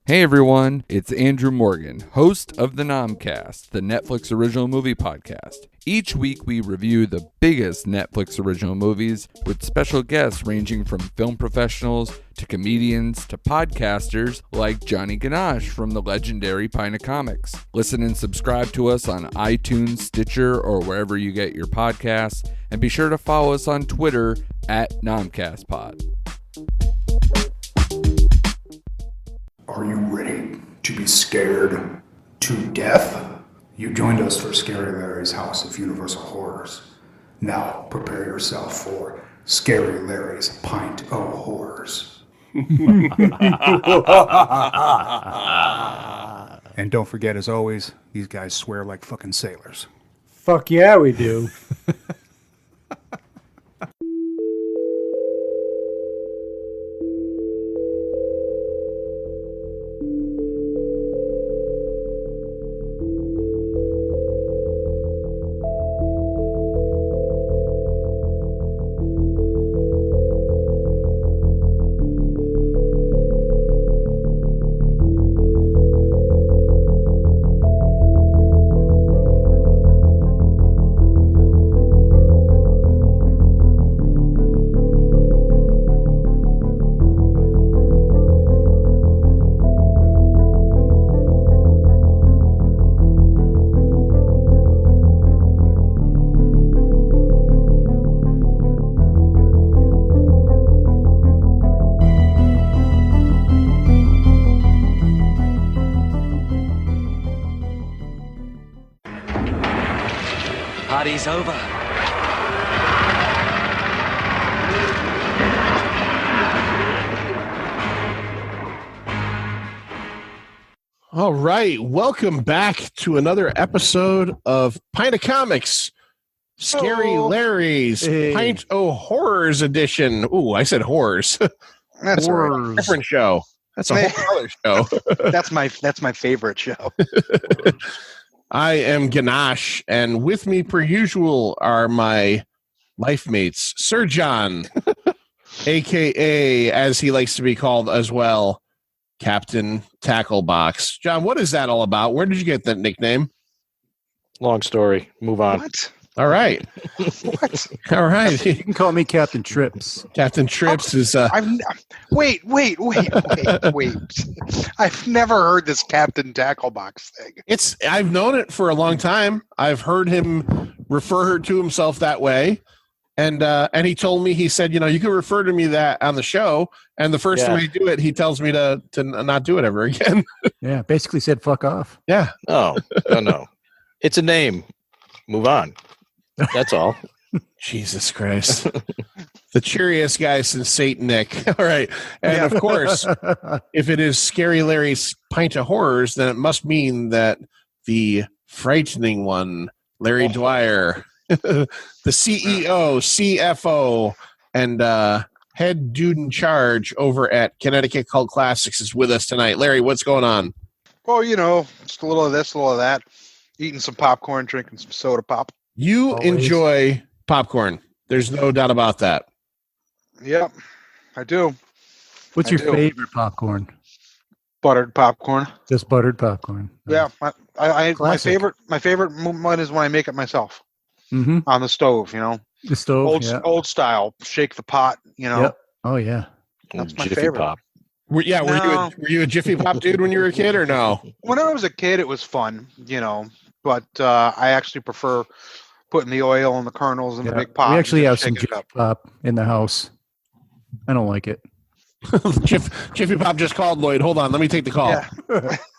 Hey everyone, it's Andrew Morgan, host of the Nomcast, the Netflix original movie podcast. Each week we review the biggest Netflix original movies with special guests ranging from film professionals to comedians to podcasters like Johnny Ganache from the legendary Pint of Comics. Listen and subscribe to us on iTunes, Stitcher, or wherever you get your podcasts, and be sure to follow us on Twitter at NomcastPod. Are you ready to be scared to death? You joined us for Scary Larry's House of Universal Horrors. Now prepare yourself for Scary Larry's Pint of Horrors. And don't forget, as always, these guys swear like fucking sailors. Fuck yeah, we do. Party's over. All right, welcome back to another episode of Pint of Comics, Scary Larry's Pint of Horrors edition. Ooh, I said horrors. That's horrors. Different show. That's a whole other show. That's my favorite show. I am Ganache, and with me, per usual, are my life mates, Sir John, a.k.a., as he likes to be called as well, Captain Tacklebox. John, what is that all about? Where did you get that nickname? Long story. Move on. What? All right. What? All right. You can call me Captain Trips. Captain Trips is... Wait. I've never heard this Captain Tacklebox thing. I've known it for a long time. I've heard him refer to himself that way. And he told me, he said, you can refer to me that on the show. And the first time I do it, he tells me to not do it ever again. Yeah, basically said fuck off. Yeah. Oh, no. It's a name. Move on. That's all. Jesus Christ. The cheeriest guy since Saint Nick. All right. And of course, if it is Scary Larry's Pint of Horrors, then it must mean that the frightening one, Larry Dwyer, the CEO, CFO, and head dude in charge over at Connecticut Cult Classics is with us tonight. Larry, what's going on? Well, just a little of this, a little of that. Eating some popcorn, drinking some soda pop. You always enjoy popcorn. There's no doubt about that. Yep, I do. What's your favorite popcorn? Buttered popcorn. Just buttered popcorn. Yeah, my favorite one is when I make it myself on the stove. The stove, old style. Shake the pot. Yep. Oh yeah, that's my Jiffy favorite. Pop. Were you a Jiffy Pop dude when you were a kid, or no? When I was a kid, it was fun, but I actually prefer putting the oil and the kernels in the big pot. We actually have some Jiffy Pop in the house. I don't like it. Jiffy Pop just called Lloyd. Hold on, let me take the call.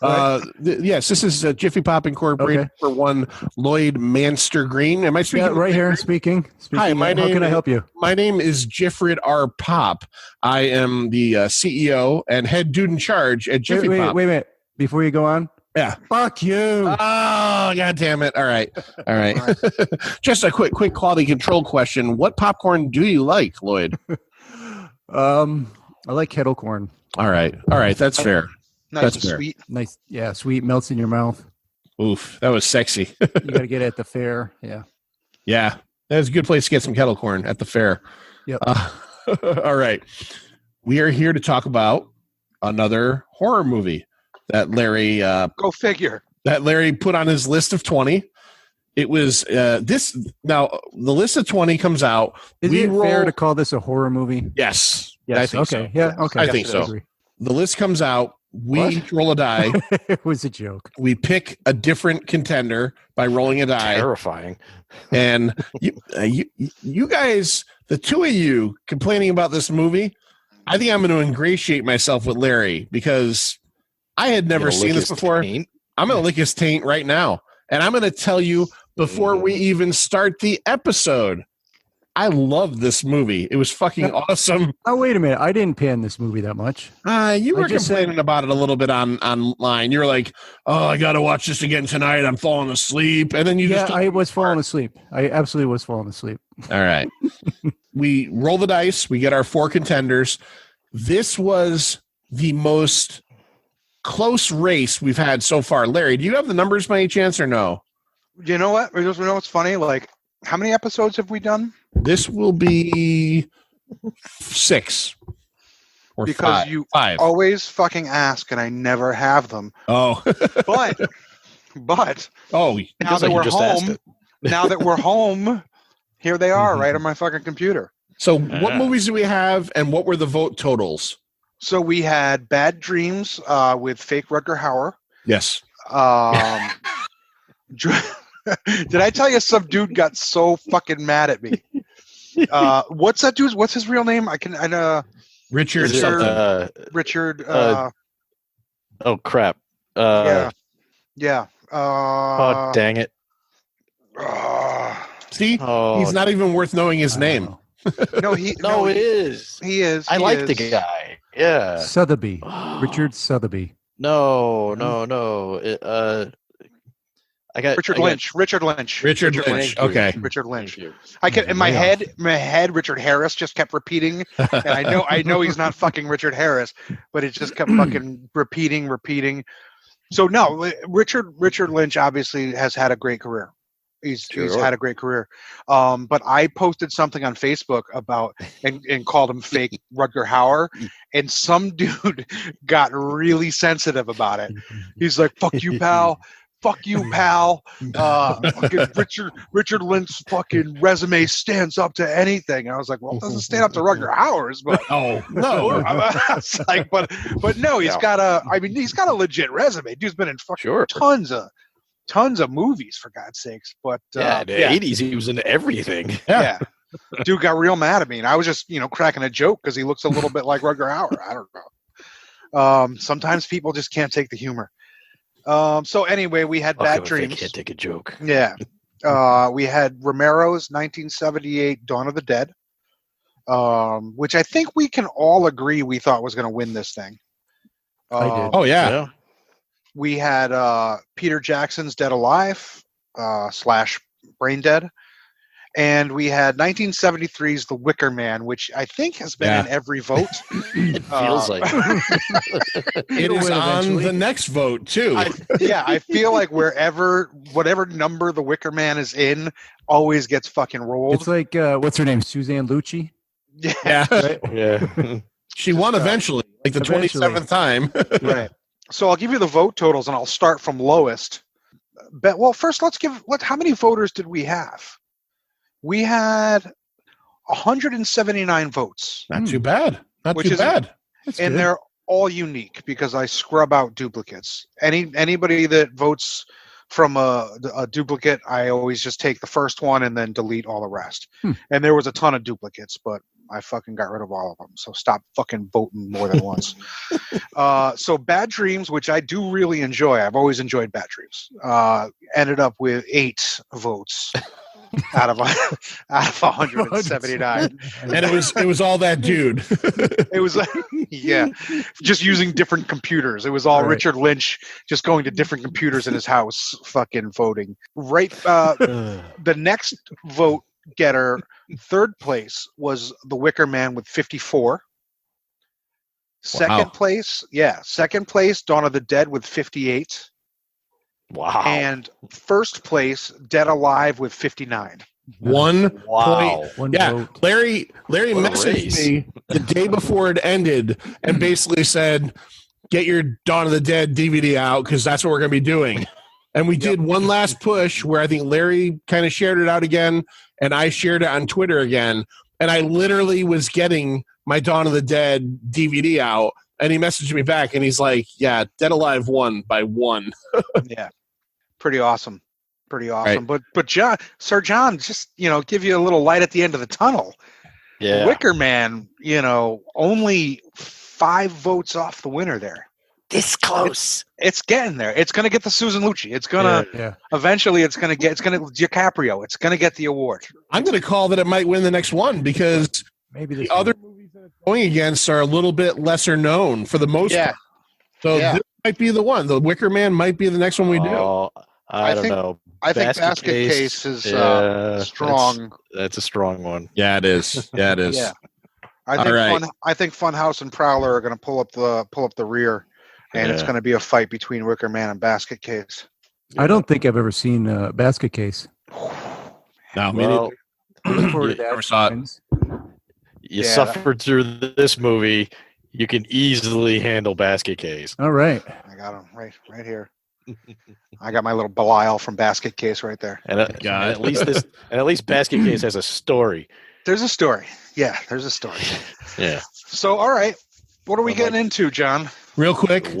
Yeah. Yes, this is Jiffy Pop Incorporated for one Lloyd Manster Green. Am I speaking? Yeah, right here speaking. Hi, how can I help you? My name is Jiffrid R. Pop. I am the CEO and head dude in charge at Jiffy Pop. Wait a minute. Before you go on. Yeah. Fuck you. Oh, God damn it. All right. Just a quick quality control question. What popcorn do you like, Lloyd? I like kettle corn. All right. That's fair. Nice and sweet. Nice. Yeah, sweet. Melts in your mouth. Oof. That was sexy. You got to get it at the fair. Yeah. Yeah. That's a good place to get some kettle corn at the fair. Yep. All right. We are here to talk about another horror movie that Larry Go figure. put on his list of 20. It was this. Now the list of 20 comes out. Is it fair to call this a horror movie? Yes. Yes. I think Okay. so. Yeah. Okay. I think I so. agree. The list comes out. We each roll a die. It was a joke. We pick a different contender by rolling a die. Terrifying. And you guys, the two of you complaining about this movie, I think I'm going to ingratiate myself with Larry because I had never seen this before. Taint? I'm going to lick his taint right now. And I'm going to tell you before we even start the episode, I love this movie. It was fucking awesome. Oh, wait a minute. I didn't pan this movie that much. You were complaining about it a little bit online. You were like, oh, I got to watch this again tonight. I'm falling asleep. And then I was falling asleep. I absolutely was falling asleep. All right. We roll the dice. We get our 4 contenders. This was the most close race we've had so far. Larry, do you have the numbers by any chance or no? You know what? You know what's funny? Like, how many episodes have we done? This will be 6 or because 5. you 5. always fucking ask, and I never have them. Oh, but oh, now that we're home, here they are, right on my fucking computer. So, what movies do we have, and what were the vote totals? So we had Bad Dreams with fake Rutger Hauer. Yes. Did I tell you some dude got so fucking mad at me? What's that dude's? What's his real name? Richard. Richard. Oh crap. Yeah. Oh dang it. See, he's not even worth knowing his name. No, it is. He is. I like the guy. Yeah. Sotheby. Richard Sotheby. No. I got Richard Lynch. Richard Lynch. Okay. Richard Lynch. I can in my head, Richard Harris just kept repeating, and I know he's not fucking Richard Harris, but it just kept fucking repeating. So no, Richard Lynch obviously has had a great career. He's had a great career. But I posted something on Facebook about and called him fake Rutger Hauer, and some dude got really sensitive about it. He's like, "Fuck you, pal." Fuck you, pal. Fucking Richard Lynch's fucking resume stands up to anything. And I was like, well, it doesn't stand up to Rutger Hauer's, but no. It's like, but no, he's got a legit resume. Dude's been in fucking tons of movies, for God's sakes. But in the 80s he was in everything. Yeah. Dude got real mad at me, and I was just cracking a joke because he looks a little bit like Rutger Hauer. I don't know. Sometimes people just can't take the humor. So anyway, we had Bad Dreams. Can't take a joke. Yeah. We had Romero's 1978 Dawn of the Dead, which I think we can all agree we thought was going to win this thing. I did. Oh, yeah. We had Peter Jackson's Dead Alive / Brain Dead. And we had 1973's The Wicker Man, which I think has been in every vote. It feels like it is on the next vote too. I feel like whatever number The Wicker Man is in, always gets fucking rolled. It's like what's her name, Suzanne Lucci? Yeah, right? Yeah. She won eventually, like the 27th time. Right. So I'll give you the vote totals, and I'll start from lowest. Well, first how many voters did we have? We had 179 votes. Not too bad. Not too bad. And they're all unique because I scrub out duplicates. Anybody that votes from a duplicate, I always just take the first one and then delete all the rest. And there was a ton of duplicates, but I fucking got rid of all of them. So stop fucking voting more than once. So Bad Dreams, which I do really enjoy. I've always enjoyed Bad Dreams. Ended up with 8 votes. out of 179, and it was all that dude. It was just using different computers. It was all Richard Lynch just going to different computers in his house, fucking voting. Right, the next vote getter, third place was The Wicker Man with 54. Second place, Dawn of the Dead with 58. Wow. And first place, Dead Alive with 59. 1 Wow. point. One Yeah, vote. Larry What a messaged race. me the day before it ended and basically said, "Get your Dawn of the Dead DVD out because that's what we're going to be doing." And we did one last push where I think Larry kind of shared it out again, and I shared it on Twitter again. And I literally was getting my Dawn of the Dead DVD out, and he messaged me back, and he's like, "Yeah, Dead Alive won by 1." Yeah, pretty awesome. Pretty awesome. But John, Sir John, just give you a little light at the end of the tunnel. Yeah. Wicker Man, only 5 votes off the winner there. This close. It's getting there. It's going to get the Susan Lucci. It's going to Yeah. eventually. It's going to DiCaprio. It's going to get the award. I'm going to call that it might win the next one because Maybe the this other movies that it's going against are a little bit lesser known for the most part. So this might be the one. The Wicker Man might be the next one we do. Oh, I don't know. I think Basket Case is strong. That's a strong one. Yeah, it is. Yeah, it is. Yeah. I think Funhouse and Prowler are going to pull up the rear, and it's going to be a fight between Wicker Man and Basket Case. I don't think I've ever seen Basket Case. No, Well, Looking forward to you that. never saw it. Friends. you suffered through this movie. You can easily handle Basket Case. All right. I got him right here. I got my little Belial from Basket Case right there. And at least Basket Case has a story. There's a story. Yeah, there's a story. Yeah. So, all right, what are we getting into, John? Real quick.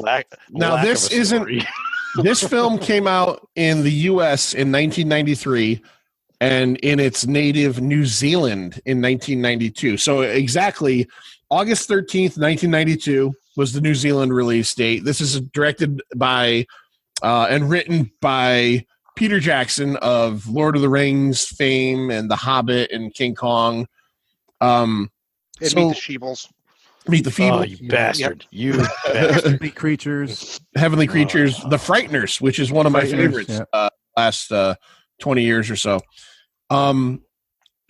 Now, this isn't. This film came out in the U.S. in 1993 and in its native New Zealand in 1992. So exactly August 13th, 1992 was the New Zealand release date. This is directed by and written by Peter Jackson of Lord of the Rings fame and The Hobbit and King Kong. Meet the Sheebles. Meet the Feebles. Oh, you bastard. You bastard. Heavenly Creatures. Heavenly Creatures. The Frighteners, which is one of my favorites last 20 years or so.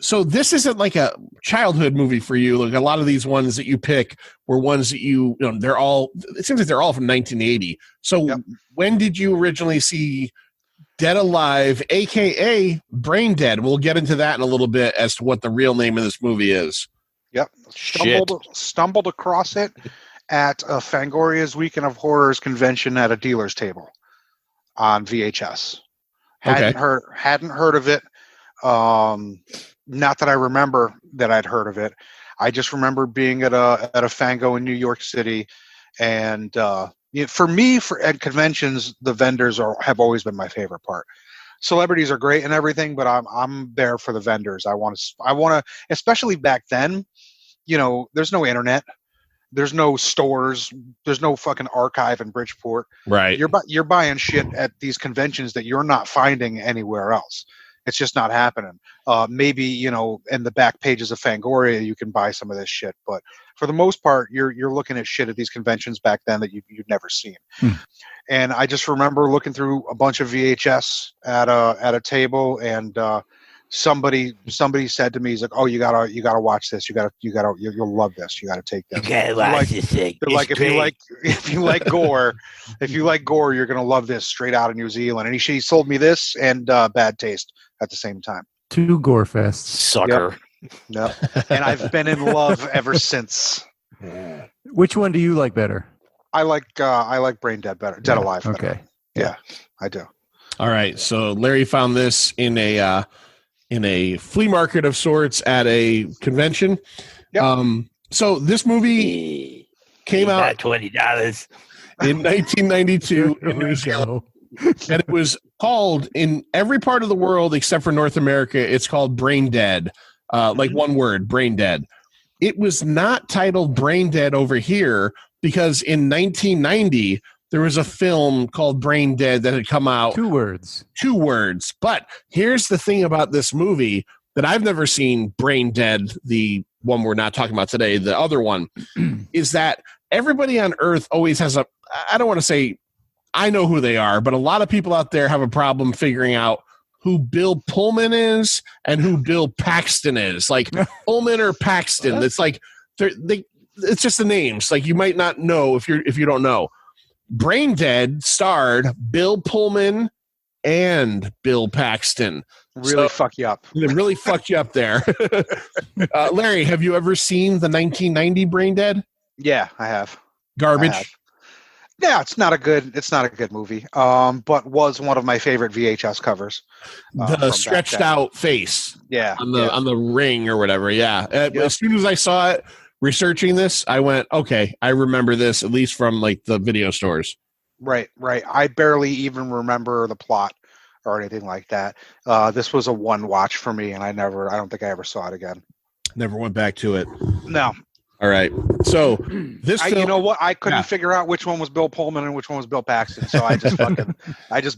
So this isn't like a childhood movie for you. Like a lot of these ones that you pick were ones that they're all, it seems like they're all from 1980. So when did you originally see Dead Alive, a.k.a. Brain Dead? We'll get into that in a little bit as to what the real name of this movie is. Yep. Stumbled across it at Fangoria's Weekend of Horrors convention at a dealer's table on VHS. Hadn't heard of it. Not that I remember that I'd heard of it. I just remember being at a Fango in New York City, and for me, at conventions, the vendors have always been my favorite part. Celebrities are great and everything, but I'm there for the vendors. I want to, especially back then. There's no internet, there's no stores, there's no fucking archive in Bridgeport. Right. You're buying shit at these conventions that you're not finding anywhere else. It's just not happening. Maybe, in the back pages of Fangoria, you can buy some of this shit. But for the most part, you're looking at shit at these conventions back then that you'd never seen. And I just remember looking through a bunch of VHS at a table, and somebody said to me, he's like, "Oh, you gotta watch this. You'll love this. You gotta take this. You gotta watch this thing. They're like, if you like gore, you're gonna love this. Straight out of New Zealand." And he sold me this and Bad Taste at the same time. 2 gorefests. Sucker. Yep. And I've been in love ever since. Which one do you like better? I like Brain Dead better. Dead Alive better. Okay. Yeah, I do. All right. So Larry found this in a flea market of sorts at a convention. Yep. So this movie came out $20 in 1992 in New Zealand, and it was called in every part of the world except for North America. It's called Brain Dead, like one word, Brain Dead. It was not titled Brain Dead over here because in 1990 there was a film called Brain Dead that had come out. 2 words. 2 words. But here's the thing about this movie that I've never seen, Brain Dead, the one we're not talking about today, the other one, is that everybody on Earth always has I don't want to say I know who they are, but a lot of people out there have a problem figuring out who Bill Pullman is and who Bill Paxton is. Like Pullman or Paxton. It's like it's just the names. Like you might not know if you don't know. Brain Dead starred Bill Pullman and Bill Paxton. Really fuck you up. It really fucked you up there. Larry, have you ever seen the 1990 Brain Dead? Yeah, I have. Garbage. I have. Yeah, it's not a good movie. But was one of my favorite VHS covers. The stretched out face. Yeah. On the ring or whatever. Yeah. As soon as I saw it, researching this, I went, okay, I remember this at least from like the video stores. Right. I barely even remember the plot or anything like that. This was a one watch for me, and I don't think I ever saw it again. Never went back to it. No. All right. So this film, you know what? I couldn't figure out which one was Bill Pullman and which one was Bill Paxton. So I just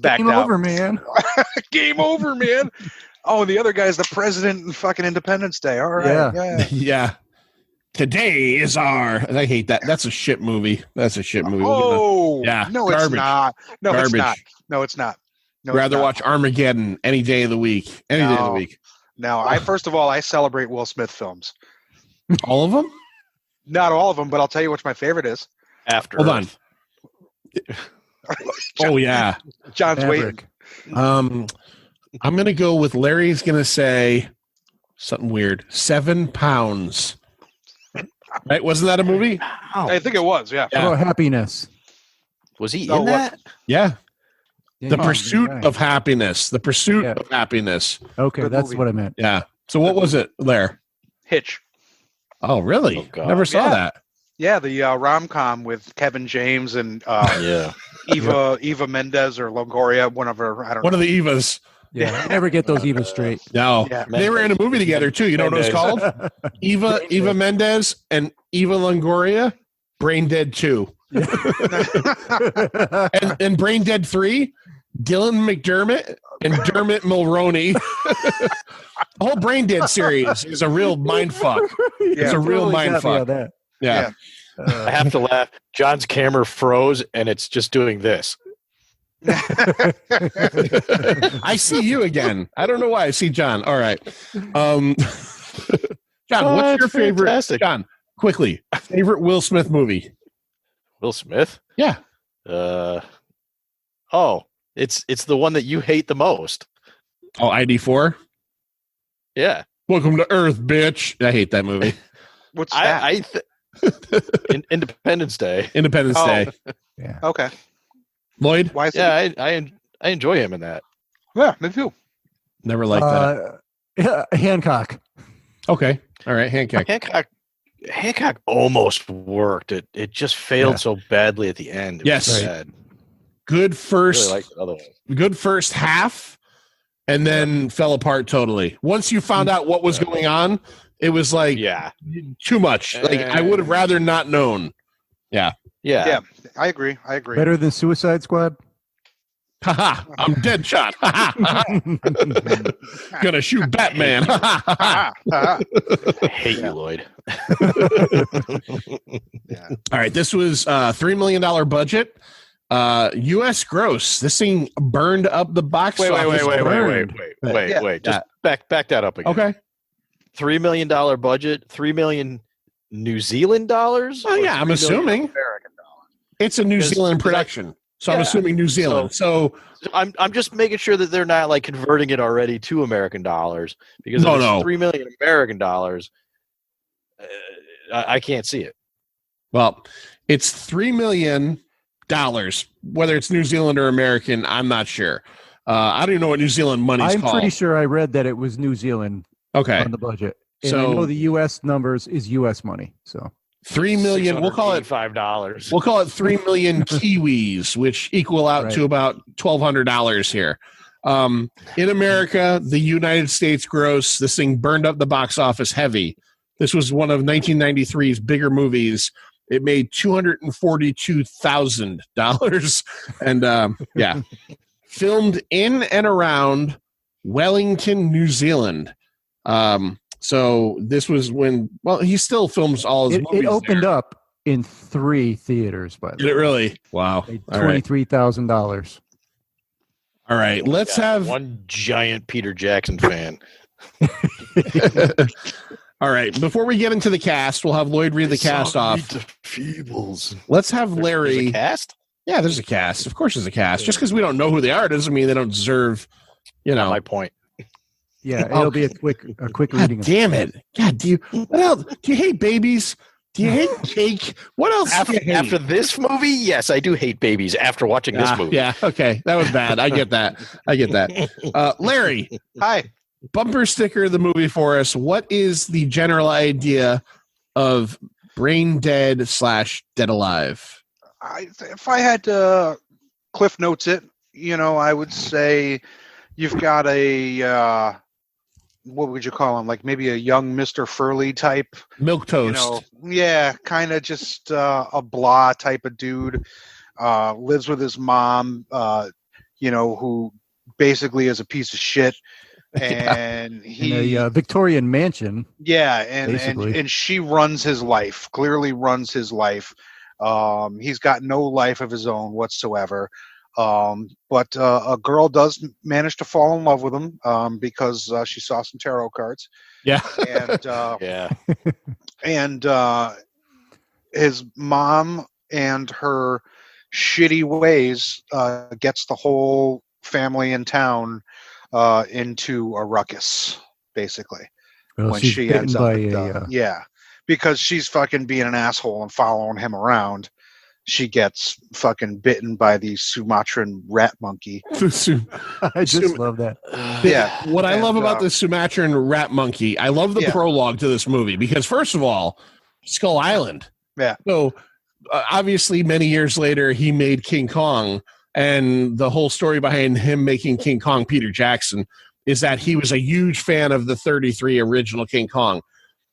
backed Game out. over, man. Game over, man. Oh, and the other guy's the president in fucking Independence Day. All right. Yeah. Yeah. Today is our. I hate that. That's a shit movie. Oh, yeah. No, garbage. it's not. No, garbage. it's not. No, it's not. No, rather watch Armageddon any day of the week. Any day of the week. No, first of all, I celebrate Will Smith films. All of them? Not all of them, but I'll tell you which my favorite is. After Hold on. Oh yeah, John's waiting. I'm gonna go with Larry's. Gonna say something weird. 7 pounds. Right? Wasn't that a movie? I think it was. Yeah. Oh, Happiness. Was he in that? Yeah. Yeah, The Pursuit of Happiness. The Pursuit Yeah. of Happiness. Okay, Good that's movie. what I meant. Yeah. So what was it, Lair? Hitch. Oh, really? Oh, God. Never saw Yeah. that. Yeah, the rom-com with Kevin James and Yeah. Eva Mendes or Longoria, one of her. I don't One know. of the Evas. Yeah, I never get those even straight. No. Yeah. They were in a movie together too. You know what it was called? Eva Mendes and Eva Longoria. Brain Dead 2. and Brain Dead 3, Dylan McDermott and Dermot Mulroney. The whole Brain Dead series is a real mind fuck. It's a real mind fuck. Yeah. I have to laugh. John's camera froze, and it's just doing this. I see you again. I don't know why I see John. All right. John, what's your favorite? Fantastic. John, quickly, favorite Will Smith movie? Will Smith? Yeah. It's the one that you hate the most. Oh, ID4? Yeah. Welcome to Earth, bitch. I hate that movie. What's that? Independence Day. Independence Day. Yeah. Okay. Lloyd? Why is it? Yeah, I enjoy him in that. Yeah, me too. Never liked that. Hancock. Okay. All right. Hancock. Hancock almost worked. It just failed so badly at the end. It Yes. was sad. Good I first. really liked it otherwise. Good first half, and then fell apart totally. Once you found out what was going on, it was like too much. Like I would have rather not known. Yeah. I agree. Better than Suicide Squad? Haha, I'm dead shot. Gonna shoot Batman. I hate you, Lloyd. All right, this was $3 million budget. U.S. gross. This thing burned up the box office. Wait. Just back that up again. Okay. $3 million budget, $3 million New Zealand dollars. Oh yeah, I'm assuming American dollars. it's a New Zealand production. So I'm assuming New Zealand. So I'm just making sure that they're not like converting it already to American dollars, because if it's $3 million American dollars, I can't see it. Well, it's $3 million. Whether it's New Zealand or American, I'm not sure. I don't even know what New Zealand money's I'm called. pretty sure I read that it was New Zealand on the budget. And I know the U.S. numbers is U.S. money. So $3 million. We'll call it $5. We'll call it 3 million Kiwis, which equal out to about $1,200 here. In America, the United States gross, this thing burned up the box office heavy. This was one of 1993's bigger movies. It made $242,000, and filmed in and around Wellington, New Zealand. So this was when, he still films all his movies. It opened up in 3 theaters, but did it really? Wow, $23,000. All right, let's have one giant Peter Jackson fan. All right, before we get into the cast, we'll have Lloyd read the cast off. The Feebles. Let's have Larry. There's a cast? Yeah, there's a cast. Of course, there's a cast. Just because we don't know who they are doesn't mean they don't deserve. Not my point. Yeah, it'll be a quick reading. Damn it! God, what else? Do you hate babies? Do you hate cake? What else? After this movie, yes, I do hate babies. After watching this movie, yeah, okay, that was bad. I get that. Larry, Hi. Bumper sticker the movie for us. What is the general idea of brain dead / dead alive? If I had to Cliff Notes it, I would say you've got a what would you call him? Like maybe a young Mr. Furley type. Milk toast. Yeah, kind of just a blah type of dude. Lives with his mom, who basically is a piece of shit. And he in a Victorian mansion. Yeah, and she runs his life. Clearly runs his life. He's got no life of his own whatsoever. But a girl does manage to fall in love with him because she saw some tarot cards. Yeah. And yeah. And his mom and her shitty ways gets the whole family in town into a ruckus, basically. Well, when she ends up because she's fucking being an asshole and following him around. She gets fucking bitten by the Sumatran rat monkey. I just love that. Yeah. What I love about the Sumatran rat monkey, I love the prologue to this movie because, first of all, Skull Island. Yeah. So, obviously, many years later, he made King Kong. And the whole story behind him making King Kong, Peter Jackson, is that he was a huge fan of the 33 original King Kong.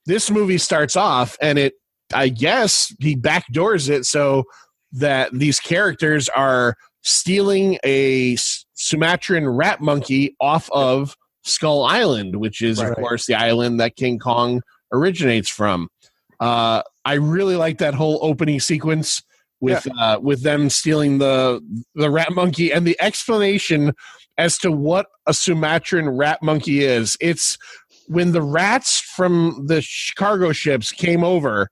This movie starts off, and I guess he backdoors it so that these characters are stealing a Sumatran rat monkey off of Skull Island, which is, of course, the island that King Kong originates from. I really like that whole opening sequence with them stealing the rat monkey and the explanation as to what a Sumatran rat monkey is. It's when the rats from the cargo ships came over,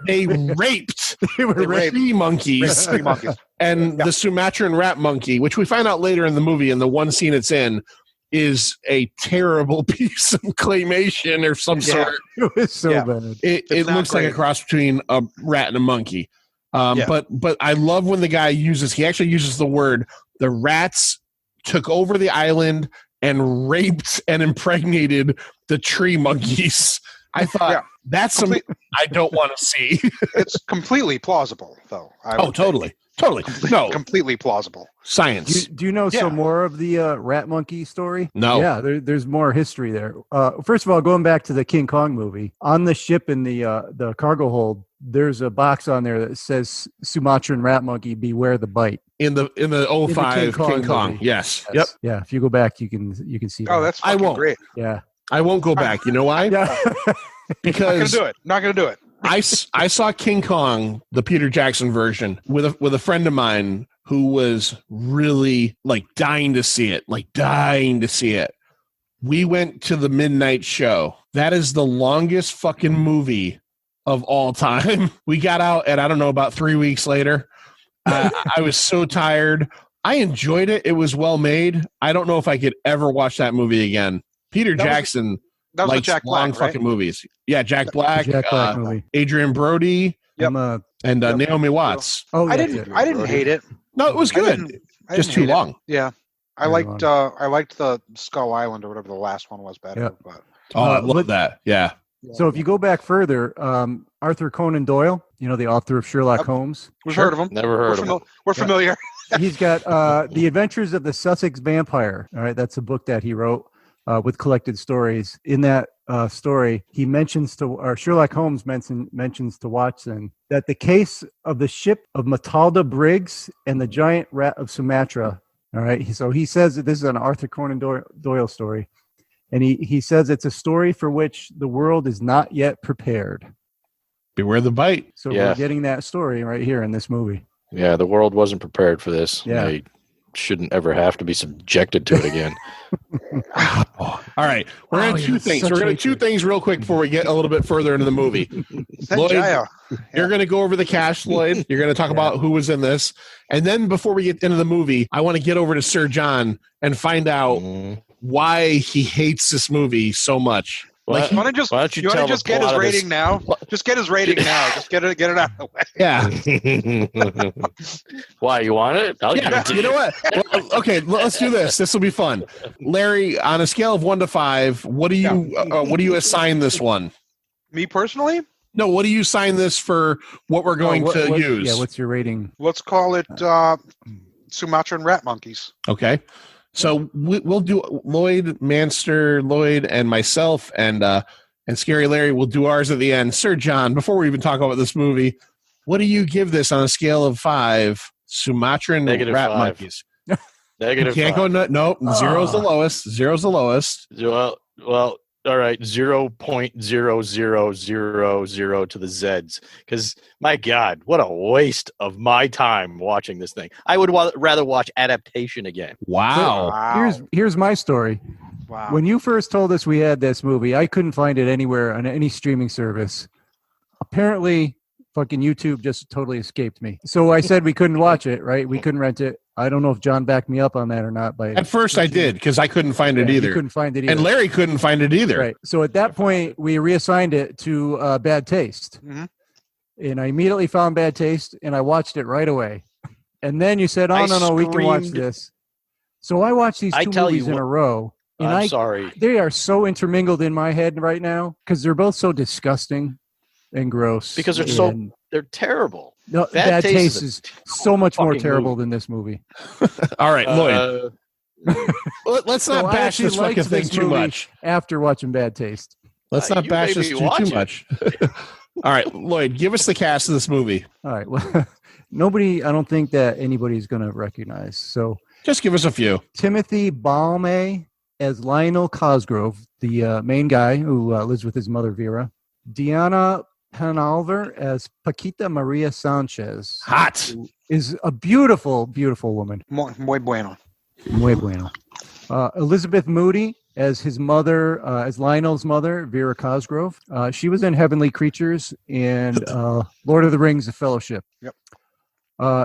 they raped tree monkeys. And the Sumatran rat monkey, which we find out later in the movie, in the one scene it's in, is a terrible piece of claymation or some sort. It was so bad. It looks like a cross between a rat and a monkey. But I love when the guy he actually uses the word, the rats took over the island and raped and impregnated the tree monkeys. I thought that's something I don't want to see. It's completely plausible, though. Totally. Completely plausible. Science. Do you know some more of the rat monkey story? No. Yeah, there's more history there. First of all, going back to the King Kong movie, on the ship in the cargo hold, there's a box on there that says Sumatran rat monkey, beware the bite. In the 05 King Kong. Yes. Yep. Yeah, if you go back, you can see. Oh, that's fucking great. Yeah. I won't go back. You know why? Because Not gonna do it. I saw King Kong, the Peter Jackson version, with a friend of mine who was really dying to see it. We went to the midnight show. That is the longest fucking movie of all time. We got out at, I don't know, about 3 weeks later. I was so tired. I enjoyed it. It was well made. I don't know if I could ever watch that movie again. Peter Jackson likes Jack long Black, fucking movies. Yeah, Jack Black, movie. Adrian Brody, and Naomi Watts. Oh, I didn't hate it. No, it was good. Just too long. Yeah. I liked the Skull Island or whatever the last one was better. Yep. But I love that. Yeah. So if you go back further, Arthur Conan Doyle, the author of Sherlock Holmes. We've heard of him. Never heard of him. We're familiar. He's got The Adventures of the Sussex Vampire. All right, that's a book that he wrote with collected stories. In that story, he mentions Sherlock Holmes mentions to Watson that the case of the ship of Matilda Briggs and the giant rat of Sumatra. All right, so he says that this is an Arthur Conan Doyle story. And he says it's a story for which the world is not yet prepared. Beware the bite. So we're getting that story right here in this movie. Yeah, the world wasn't prepared for this. Yeah. They shouldn't ever have to be subjected to it again. All right. We're going to two things. We're going to two things real quick before we get a little bit further into the movie. Lloyd, you're going to go over the cast, Lloyd. You're going to talk about who was in this. And then before we get into the movie, I want to get over to Sir John and find out why he hates this movie so much. Why You want to just get his rating now? Just get his rating now. Just get it out of the way. Yeah. Why, you want it? I'll give it to You know what? Well, okay, let's do this. This will be fun. Larry, on a scale of 1 to 5, what do you assign this one? Me personally? No, what do you assign this for what we're going to use? Yeah, what's your rating? Let's call it Sumatran Rat Monkeys. Okay. So we'll do Lloyd, and myself, and Scary Larry will do ours at the end. Sir John, before we even talk about this movie, what do you give this on a scale of 5 Sumatran Rat -5. Monkeys? Negative. You can't go no. Zero's the lowest. Zero's the lowest. Well, all right, 0.0000 to the Zeds. Because, my God, what a waste of my time watching this thing. I would rather watch Adaptation again. Wow. Here's my story. Wow. When you first told us we had this movie, I couldn't find it anywhere on any streaming service. Apparently, fucking YouTube just totally escaped me. So I said we couldn't watch it, right? We couldn't rent it. I don't know if John backed me up on that or not. At first I did, because I couldn't find it either. You couldn't find it either. And Larry couldn't find it either. Right. So at that point, we reassigned it to Bad Taste. Mm-hmm. And I immediately found Bad Taste, and I watched it right away. And then you said, no, we can watch this. So I watched these two movies in a row. And I'm sorry. They are so intermingled in my head right now because they're both so disgusting and gross. Because they're terrible. No, Bad Taste is so much more terrible than this movie. All right, Lloyd. Let's not bash this fucking thing too much. After watching Bad Taste. Let's not bash this too much. All right, Lloyd, give us the cast of this movie. All right. Well, I don't think that anybody's going to recognize. So just give us a few. Timothy Balme as Lionel Cosgrove, the main guy who lives with his mother, Vera. Diana Penalver as Paquita Maria Sanchez. Hot. Is a beautiful, beautiful woman. Muy bueno. Muy bueno. Elizabeth Moody as his mother, as Lionel's mother, Vera Cosgrove. She was in Heavenly Creatures and Lord of the Rings, The Fellowship. Yep.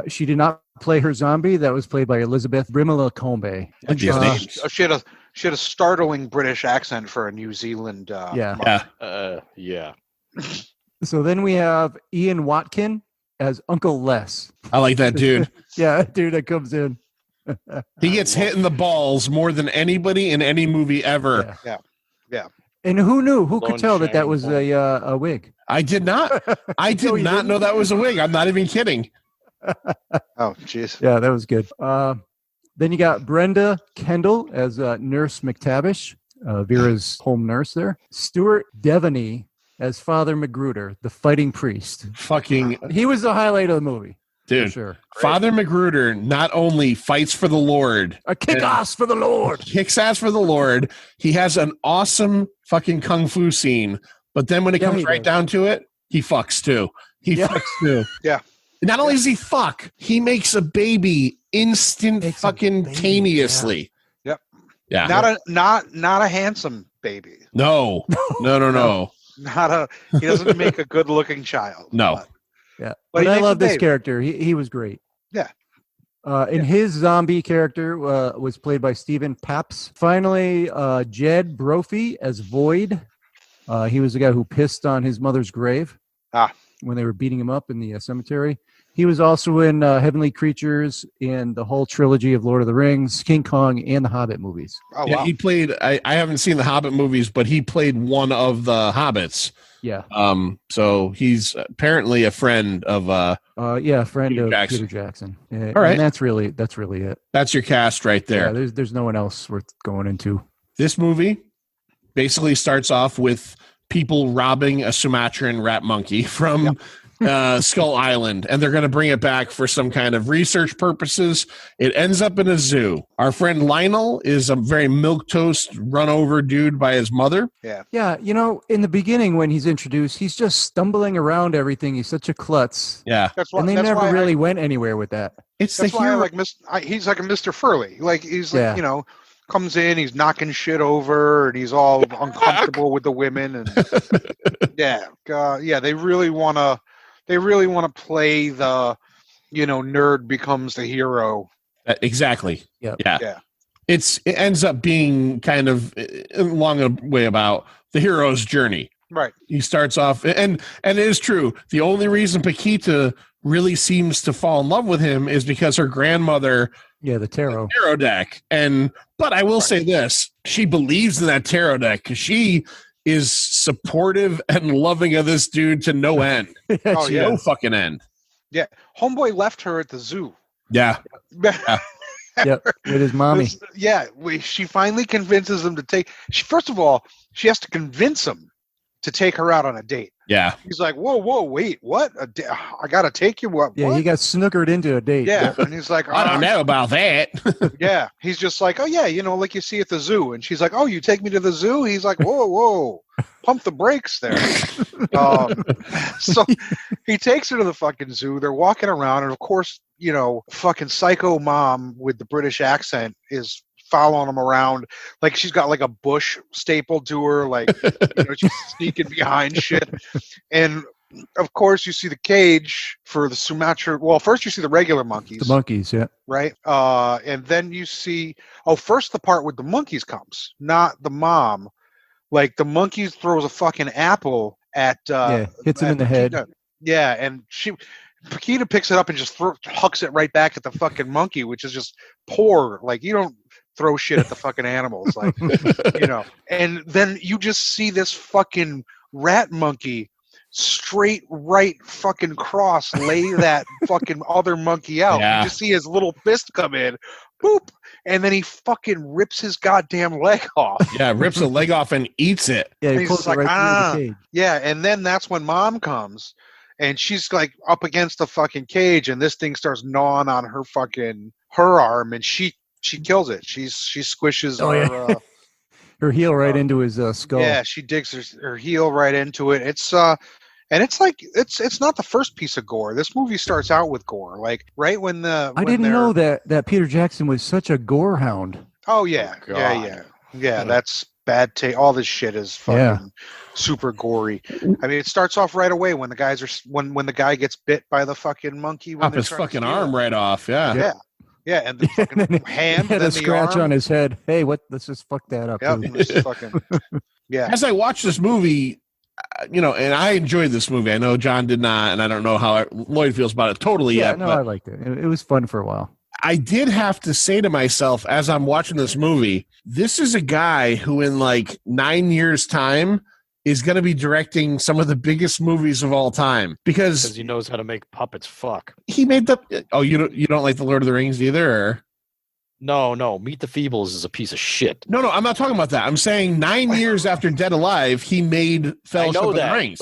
She did not play her zombie. That was played by Elizabeth Brimala-Combe. She had a startling British accent for a New Zealand. Yeah. Yeah. So then we have Ian Watkin as Uncle Les. I like that dude. Yeah, that dude that comes in. He gets hit in the balls more than anybody in any movie ever. Yeah. And who knew? Who could tell that was a wig? I did not. I did not know that was a wig. I'm not even kidding. Oh, jeez. Yeah, that was good. Then you got Brenda Kendall as Nurse McTavish, Vera's home nurse there. Stuart Devaney as Father Magruder, the fighting priest. He was the highlight of the movie. Dude, sure. Father Magruder not only fights for the Lord. Kick ass for the Lord. Kicks ass for the Lord. He has an awesome fucking kung fu scene. But then when it comes right down to it, he fucks too. He fucks too. Yeah. Not only does he fuck, he makes a baby instantaneously. Yep. Yeah. Not a handsome baby. No. He doesn't make a good looking child. No. But I love this character. He was great. Yeah. And his zombie character was played by Stephen Paps. Finally, Jed Brophy as Void. He was the guy who pissed on his mother's grave when they were beating him up in the cemetery. He was also in Heavenly Creatures in the whole trilogy of Lord of the Rings, King Kong, and the Hobbit movies. Oh, yeah, wow. he played, I haven't seen the Hobbit movies, but he played one of the Hobbits. Yeah. So he's apparently a friend of friend Peter of Jackson. Peter Jackson. All right. And that's really it. That's your cast right there. Yeah, there's no one else worth going into. This movie basically starts off with people robbing a Sumatran rat monkey from Skull Island, and they're going to bring it back for some kind of research purposes. It ends up in a zoo. Our friend Lionel is a very milquetoast, run-over dude by his mother. Yeah, in the beginning when he's introduced, he's just stumbling around everything. He's such a klutz. Yeah. And they never really went anywhere with that. It's that's the why hero. he's like a Mr. Furley. Like, he's like, comes in, he's knocking shit over, and he's all uncomfortable with the women. And they really want to play the, nerd becomes the hero. Exactly. Yep. Yeah. it ends up being kind of along a way about the hero's journey. Right. He starts off, and it is true. The only reason Paquita really seems to fall in love with him is because her grandmother, the tarot deck. But I will say this: she believes in that tarot deck because she is supportive and loving of this dude to no end. No fucking end. Yeah, homeboy left her at the zoo. Yeah. Yep, with his mommy. She finally convinces him to take. First of all, she has to convince him to take her out on a date. Yeah. He's like, whoa, wait, what? I gotta take you. What? Yeah, he got snookered into a date. Yeah, and he's like, I don't know about that. Yeah, he's just like, oh yeah, like you see at the zoo, and she's like, oh, you take me to the zoo? He's like, whoa, pump the brakes there. So he takes her to the fucking zoo. They're walking around, and of course, fucking psycho mom with the British accent is following him around, like she's got like a bush stapled to her, like she's sneaking behind shit. And of course you see the cage for the Sumatra. Well, first you see the regular monkeys. The monkeys, yeah. Right. And then you see first the part with the monkeys comes, not the mom. Like the monkey throws a fucking apple at hits him in the head. Yeah, and Paquita picks it up and just hucks it right back at the fucking monkey, which is just poor. Like, you don't throw shit at the fucking animals, like, And then you just see this fucking rat monkey straight right fucking cross lay that fucking other monkey out. Yeah. You just see his little fist come in, boop, and then he fucking rips his goddamn leg off. Yeah, rips a leg off and eats it. Yeah, he pulls it right through the cage. Yeah, and then that's when mom comes. And she's like up against the fucking cage, and this thing starts gnawing on her arm, and she kills it. She squishes her heel right into his skull. Yeah, she digs her heel right into it. It's and it's like it's not the first piece of gore. This movie starts out with gore, like right when I didn't know that Peter Jackson was such a gore hound. Oh yeah, yeah. That's bad taste. All this shit is fucking super gory. I mean, it starts off right away when the guys are when the guy gets bit by the fucking monkey. Off his fucking arm right off. Yeah. Yeah, and the fucking hand. He had a scratch on his head. Hey, what? Let's just fuck that up. Yep, this is fucking. Yeah. As I watched this movie, and I enjoyed this movie. I know John did not, and I don't know how Lloyd feels about it totally yet. No, I liked it. It was fun for a while. I did have to say to myself as I'm watching this movie, this is a guy who in like 9 years' time is going to be directing some of the biggest movies of all time because he knows how to make puppets fuck. He made you don't like the Lord of the Rings either? Or? No. Meet the Feebles is a piece of shit. No, I'm not talking about that. I'm saying 9 years after Dead Alive, he made Fellowship of the Rings.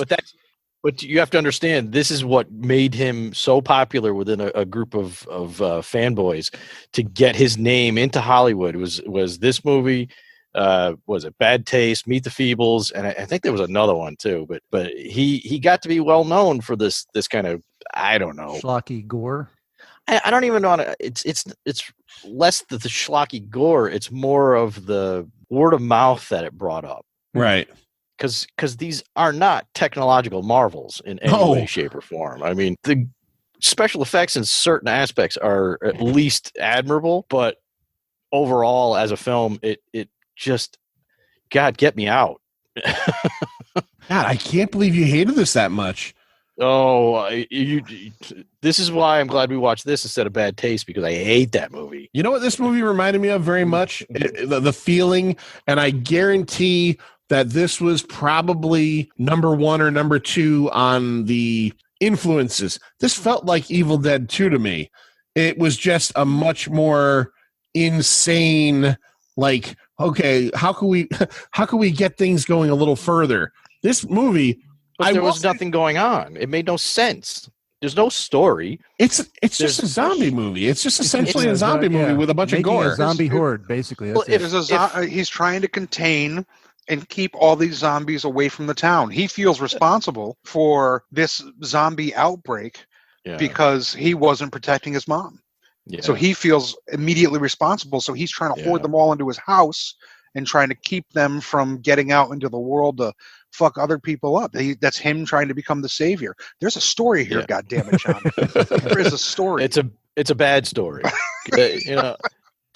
But you have to understand, this is what made him so popular within a group of fanboys to get his name into Hollywood. Was this movie? Was it Bad Taste, Meet the Feebles, and I think there was another one too. But he got to be well known for this kind of, I don't know, schlocky gore. I don't even know. It's less the schlocky gore. It's more of the word of mouth that it brought up, right? Because these are not technological marvels in any way, shape, or form. I mean, the special effects in certain aspects are at least admirable, but overall, as a film, it just, God, get me out. God, I can't believe you hated this that much. Oh, this is why I'm glad we watched this instead of Bad Taste, because I hate that movie. You know what this movie reminded me of very much? The feeling, and I guarantee that this was probably number 1 or number 2 on the influences. This felt like Evil Dead 2 to me. It was just a much more insane, like, okay, how can we get things going a little further? This movie, but there was nothing going on. It made no sense. There's no story. It's just a zombie movie. It's just essentially a zombie movie with a bunch of gore. A zombie horde, basically. He's trying to contain and keep all these zombies away from the town. He feels responsible for this zombie outbreak because he wasn't protecting his mom. Yeah. So he feels immediately responsible. So he's trying to hoard them all into his house and trying to keep them from getting out into the world to fuck other people up. That's him trying to become the savior. There's a story here, goddammit, John. There is a story. It's a bad story.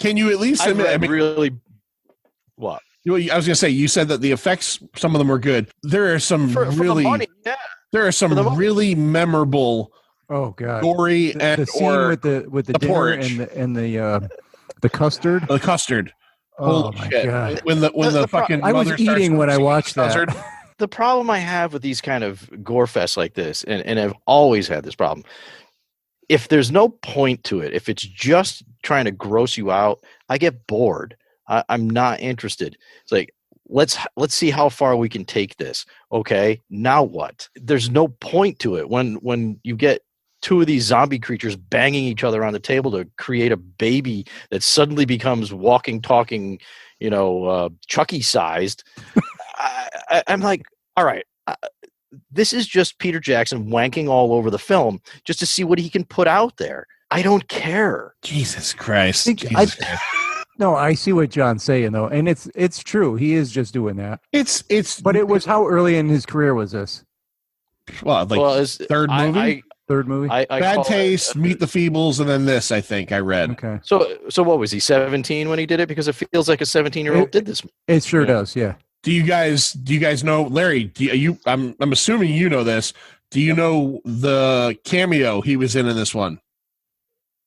Can you at least I admit? I mean, really. What? I was going to say, you said that the effects, some of them were good. There are some For the money, yeah. There are some really memorable, Oh god, gory the scene with the dinner porridge. and the custard. The custard. Oh Holy my shit! god! When the fucking I was mother starts eating when I singing watched that. Custard. The problem I have with these kind of gore fests like this, and I've always had this problem, if there's no point to it, if it's just trying to gross you out, I get bored. I'm not interested. It's like, let's see how far we can take this. Okay, now what? There's no point to it when you get two of these zombie creatures banging each other on the table to create a baby that suddenly becomes walking, talking, Chucky sized. I'm like, all right, this is just Peter Jackson wanking all over the film just to see what he can put out there. I don't care. Jesus Christ. No, I see what John's saying though, and it's true. He is just doing that. But it was how early in his career was this? It's third movie. Third movie. Bad Taste, Meet the Feebles, and then this. I think I read. Okay. So what was he, 17 when he did it? Because it feels like a 17-year-old did this. It sure does. Yeah. Do you guys know, Larry? I'm assuming you know this. Do you know the cameo he was in this one?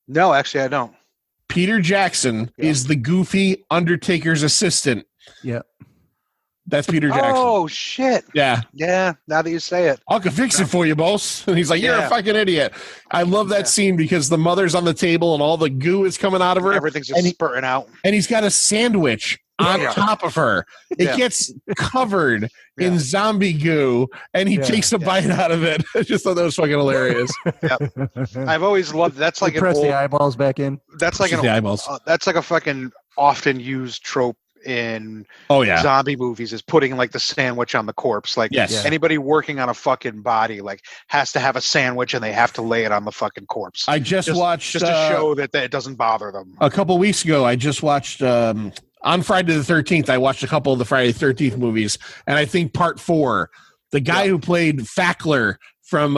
No, actually, I don't. Peter Jackson is the goofy Undertaker's assistant. Yeah. That's Peter Jackson. Oh, shit. Yeah. Yeah, now that you say it. I can fix it for you, boss. And he's like, you're a fucking idiot. I love that scene because the mother's on the table and all the goo is coming out of her. Everything's just spurting out. And he's got a sandwich on top of her. It gets covered in zombie goo, and he takes a bite out of it. I just thought that was fucking hilarious. I've always loved that's like press the eyeballs back in. That's like that's like a fucking often used trope in zombie movies is putting like the sandwich on the corpse. Like anybody working on a fucking body like has to have a sandwich and they have to lay it on the fucking corpse. I just watched to show that it doesn't bother them. A couple weeks ago, I just watched on Friday the 13th. I watched a couple of the Friday the 13th movies, and I think part 4, the guy who played Fackler from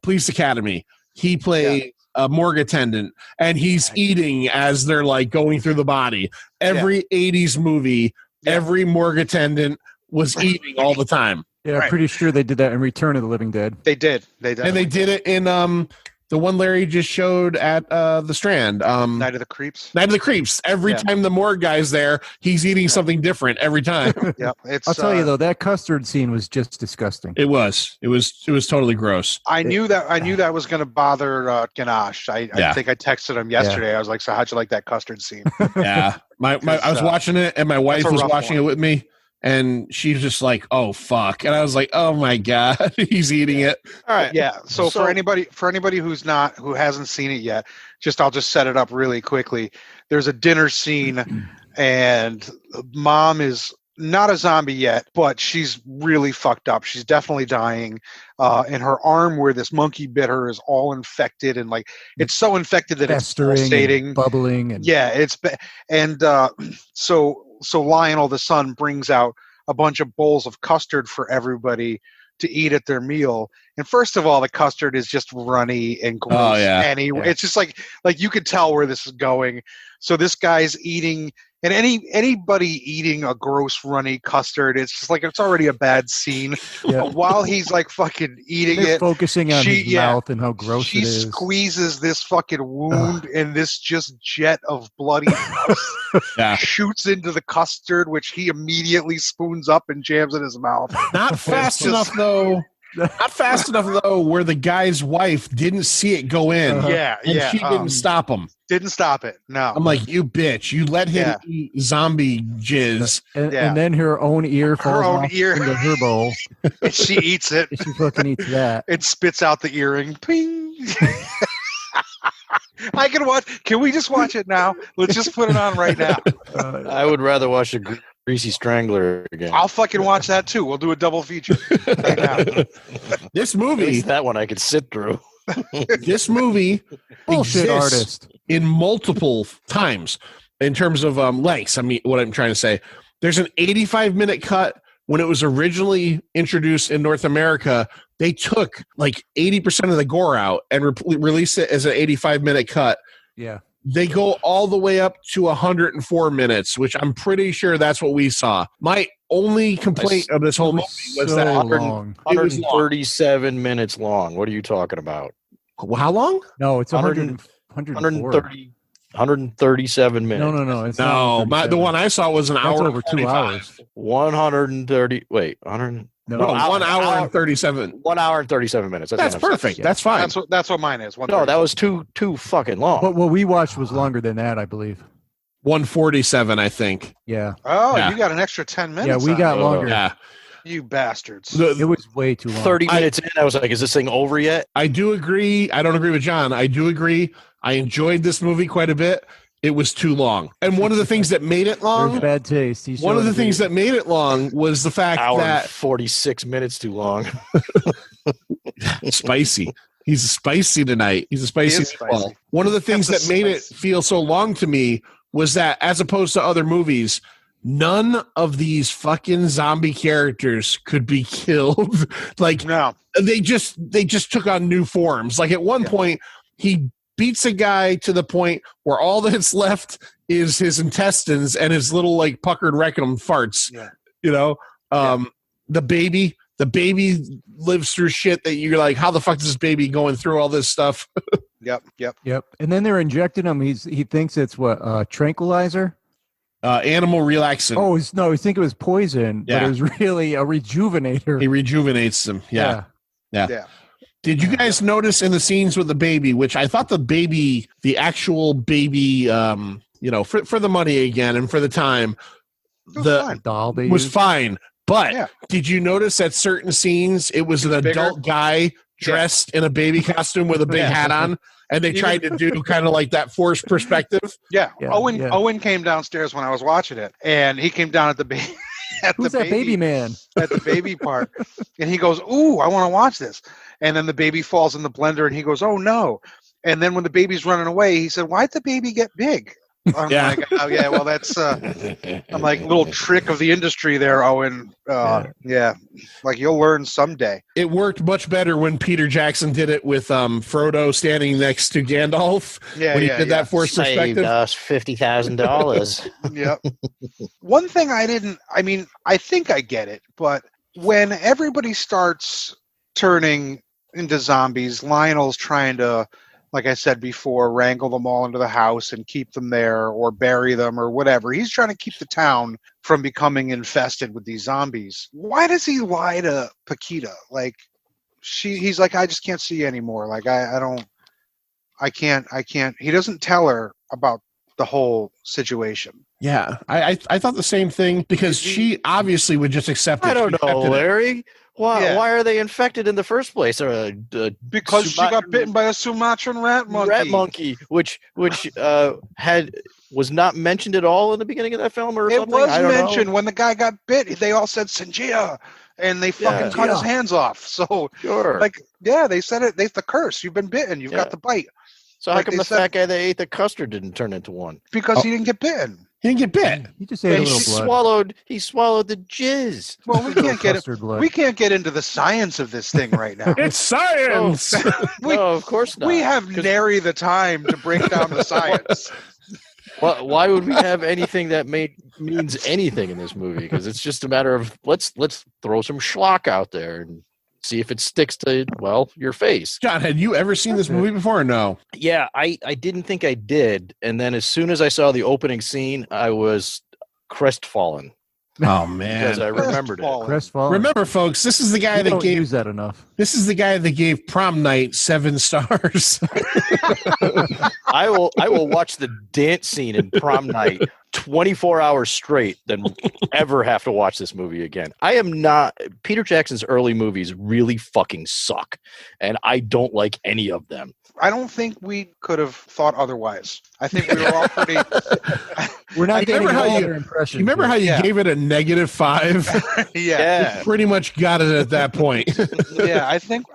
Police Academy, he played a morgue attendant, and he's eating as they're like going through the body. Every 80s movie, every morgue attendant was eating all the time. Yeah, I'm pretty sure they did that in Return of the Living Dead. They did. And they did it in the one Larry just showed at the Strand. Night of the Creeps. Night of the Creeps. Every time the morgue guy's there, he's eating something different every time. I'll tell you though, that custard scene was just disgusting. It was totally gross. I knew that was going to bother Ganache. I think I texted him yesterday. I was like, "So how'd you like that custard scene?" Yeah, I was watching it, and my wife was watching it with me. And she's just like, "Oh fuck!" And I was like, "Oh my god, he's eating it." All right, yeah. So for anybody who hasn't seen it yet, I'll just set it up really quickly. There's a dinner scene, and mom is not a zombie yet, but she's really fucked up. She's definitely dying, and her arm where this monkey bit her is all infected, and like it's so infected that it's pulsating, and bubbling, and So Lionel, the son, brings out a bunch of bowls of custard for everybody to eat at their meal. And first of all, the custard is just runny and gross. Oh, yeah. Anyway, it's just like you could tell where this is going. So this guy's eating, and anybody eating a gross runny custard, it's just like it's already a bad scene. But while he's like fucking eating it, focusing on his mouth and how gross it is. She squeezes this fucking wound, and this just jet of bloody pus shoots into the custard, which he immediately spoons up and jams in his mouth. Not fast enough though. Not fast enough though, where the guy's wife didn't see it go in. She didn't stop him. Didn't stop it. No. I'm like, you bitch! You let him eat zombie jizz, and then her own ear falls into her bowl. And she eats it. She fucking eats that. It spits out the earring. Ping. I can watch. Can we just watch it now? Let's just put it on right now. I would rather watch a Greasy Strangler again. I'll fucking watch that too. We'll do a double feature. Right now. This movie, that one I could sit through. This movie exists in multiple times in terms of lengths. I mean, what I'm trying to say, there's an 85-minute cut when it was originally introduced in North America. They took like 80% of the gore out and released it as an 85-minute cut. Yeah. They go all the way up to 104 minutes, which I'm pretty sure that's what we saw. My only complaint of this whole movie was so that long. It was long. 137 minutes long. What are you talking about? How long? No, it's 100 130, 137 minutes. No. It's No, not the one I saw was an That's hour over 2 45. hours. 130. Wait, 100. No, No, 1 hour and 37. 1 hour and 37 minutes. That's what I'm perfect. saying. That's fine. That's what mine is. No, that was too fucking long. But what we watched was longer than that, I believe. 147, I think. Yeah. Oh, Yeah. you got an extra 10 minutes. Yeah, we on got it. longer. Yeah. You bastards. It was way too long. 30 minutes in, I was like, is this thing over yet? I do agree. I don't agree with John. I do agree. I enjoyed this movie quite a bit. It was too long. And one of the things that made it There's long, bad taste. He one of showed the things that made it long was the fact Hour and that 46 minutes too long. spicy. He's spicy tonight. He's a spicy. He is spicy. meatball. One of the things That's that a made it spice. feel so long to me was that, as opposed to other movies, none of these fucking zombie characters could be killed. Like No. they just took on new forms. Like at one point, he beats a guy to the point where all that's left is his intestines and his little like puckered rectum farts. Yeah. You know, the baby lives through shit that you're like, how the fuck is this baby going through all this stuff? Yep. Yep. And then they're injecting him. He thinks it's what tranquilizer. Animal relaxant. Oh, no, he think it was poison, but Yeah. it was really a rejuvenator. He rejuvenates them. Yeah. Yeah. Did you guys notice in the scenes with the baby, which I thought the actual baby, for the money again and for the time, It was fine. Doll they was used. fine. But Yeah. did you notice at certain scenes it was an Bigger? adult guy dressed in a baby costume with a big Yeah. hat on, and they tried to do kind of like that forced perspective? Yeah. Yeah, Owen yeah. Owen came downstairs when I was watching it, and he came down at the baby. Who's that baby man? At the baby part, and he goes, "Ooh, I want to watch this." And then the baby falls in the blender, and he goes, "Oh no!" And then when the baby's running away, he said, "Why'd the baby get big?" I'm Yeah. like, "Oh yeah, well that's." I'm like, little trick of the industry there, Owen. Yeah, like you'll learn someday. It worked much better when Peter Jackson did it with Frodo standing next to Gandalf when he did that forced perspective. us $50,000. Yep. One thing I think I get it, but when everybody starts turning into zombies, Lionel's trying to, like I said before, wrangle them all into the house and keep them there or bury them or whatever. He's trying to keep the town from becoming infested with these zombies. Why does he lie to Paquita? Like he's like, I just can't see anymore. Like I can't. He doesn't tell her about the whole situation. Yeah, I thought the same thing because she obviously would just accept it. I don't She know, accepted it. Why? Yeah. Why are they infected in the first place? Because she got bitten by a Sumatran rat monkey. Rat monkey, which was not mentioned at all in the beginning of that film, or It something. was I don't mentioned know. when the guy got bit. They all said Sanjaya, and they fucking cut his hands off. So, Sure. they said it. They the curse. You've been bitten. You've got the bite So how like come they the said- fat guy that ate the custard didn't turn into one? because he didn't get bitten. He didn't get bit. He just ate a He little blood. swallowed the jizz. Well, we can't get it. Custard blood. We can't get into the science of this thing right now. It's science. We- No, of course not. We have 'Cause nary the time to break down the science. why would we have anything that means anything in this movie? Because it's just a matter of let's throw some schlock out there and see if it sticks to your face. John, had you ever seen this movie before or no? Yeah, I didn't think I did, and then as soon as I saw the opening scene, I was crestfallen Oh because I remembered it. Crestfallen. Remember, folks, this is the guy We that don't gave use that enough. Prom Night 7 stars. I will watch the dance scene in Prom Night 24 hours straight than ever have to watch this movie again. Peter Jackson's early movies really fucking suck, and I don't like any of them. I don't think we could have thought otherwise. I think we were all pretty. We're not I getting remember how all you- their impressions. You remember how you Yeah. gave it a -5? Yeah. Pretty much got it at that point. Yeah, I think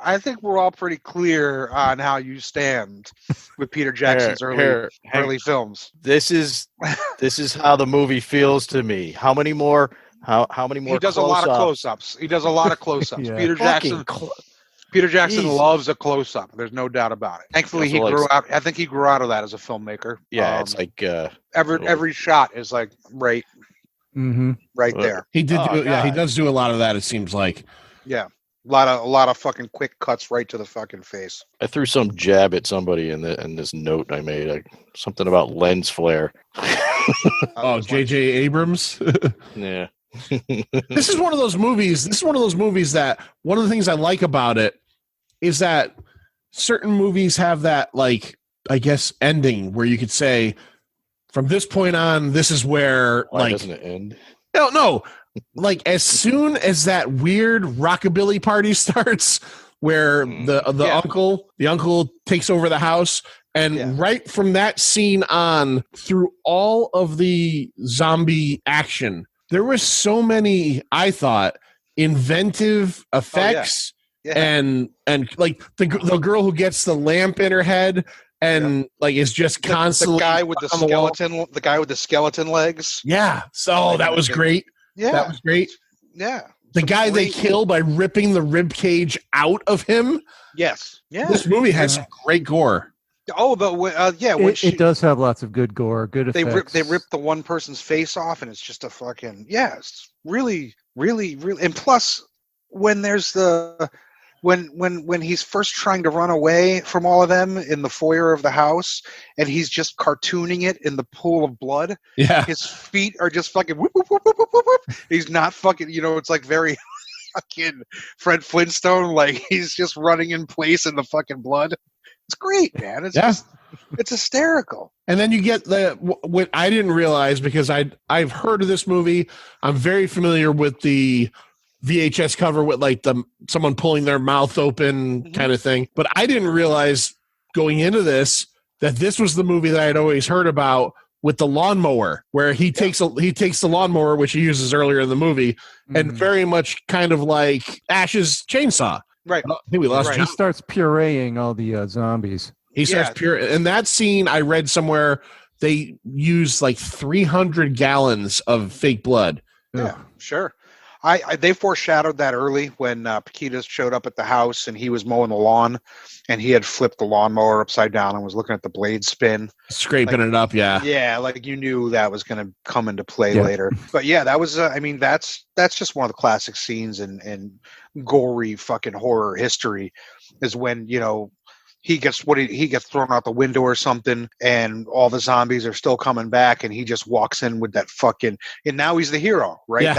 we're all pretty clear on how you stand with Peter Jackson's early films. This is how the movie feels to me. How many more? How many more? He does a lot of close-ups. He does a lot of close-ups. Yeah. Peter Jackson. Peter Jackson Jeez. loves a close-up. There's no doubt about it. Thankfully, he Also grew likes- out. I think he grew out of that as a filmmaker. Yeah, it's like every shot is like right there. He did. Oh, Yeah, he God. does do a lot of that. It seems like. Yeah, a lot of fucking quick cuts right to the fucking face. I threw some jab at somebody in this note I made. Something about lens flare. Oh, J.J. Abrams. Yeah. This is one of those movies. That one of the things I like about it is that certain movies have that, like, I guess, ending where you could say, from this point on, this is where, Why like, doesn't it end? no, like as soon as that weird rockabilly party starts, where the uncle takes over the house, and right from that scene on through all of the zombie action, there were so many, I thought, inventive effects. And like the girl who gets the lamp in her head and like is just constantly the guy with the skeleton legs. Yeah. So that was great. Yeah. That was great. Yeah. The guy they kill by ripping the rib cage out of him. Yes. Yeah. This movie has some great gore. Oh, but it does have lots of good gore, good effects. They rip the one person's face off, and it's just a fucking it's really, really, really. And plus, when there's when he's first trying to run away from all of them in the foyer of the house, and he's just cartooning it in the pool of blood. Yeah, his feet are just fucking whoop, whoop, whoop, whoop, whoop, whoop. He's not fucking. It's like very fucking Fred Flintstone. Like he's just running in place in the fucking blood. It's great, man. It's hysterical. And then you get what I didn't realize, because I've heard of this movie. I'm very familiar with the VHS cover with like someone pulling their mouth open kind of thing. But I didn't realize going into this that this was the movie that I'd always heard about with the lawnmower, where he takes the lawnmower, which he uses earlier in the movie, and very much kind of like Ash's chainsaw. Right. I think we lost. He starts pureeing all the zombies. He starts in that scene. I read somewhere they use like 300 gallons of fake blood. Yeah, sure. They foreshadowed that early when Paquita showed up at the house and he was mowing the lawn, and he had flipped the lawnmower upside down and was looking at the blade spin, scraping it up. Yeah, like you knew that was going to come into play later. But yeah, that was. I mean, that's just one of the classic scenes in gory fucking horror history. Is when he gets thrown out the window or something, and all the zombies are still coming back, and he just walks in with that fucking, and now he's the hero, right? Yeah.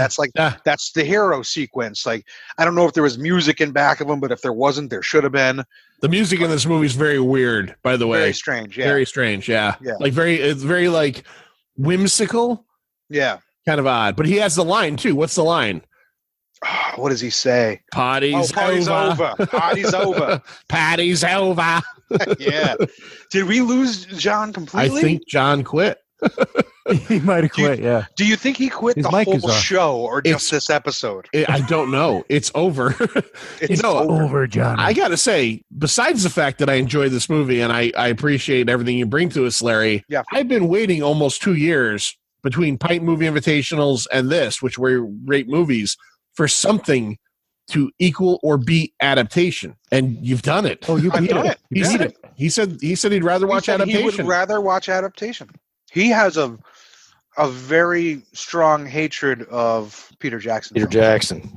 That's the hero sequence. Like, I don't know if there was music in back of him, but if there wasn't, there should have been. The music in this movie is very weird, by the way. Very strange, yeah. Very strange, yeah. Like it's very like whimsical. Yeah. Kind of odd. But he has the line too. What's the line? What does he say? Party's over. Party's over. Party's over. Yeah. Did we lose John completely? I think John quit. He might have quit, yeah. Do you think he quit the whole show or just this episode? I don't know. It's over. It's over, John. I got to say, besides the fact that I enjoyed this movie and I appreciate everything you bring to us, Larry, I've been waiting almost 2 years between Pint Movie Invitationals and this, which were great movies, for something to equal or beat adaptation, and you've done it. Oh, you beat it. He said he'd rather watch adaptation. He would rather watch adaptation. He has a very strong hatred of Peter Jackson.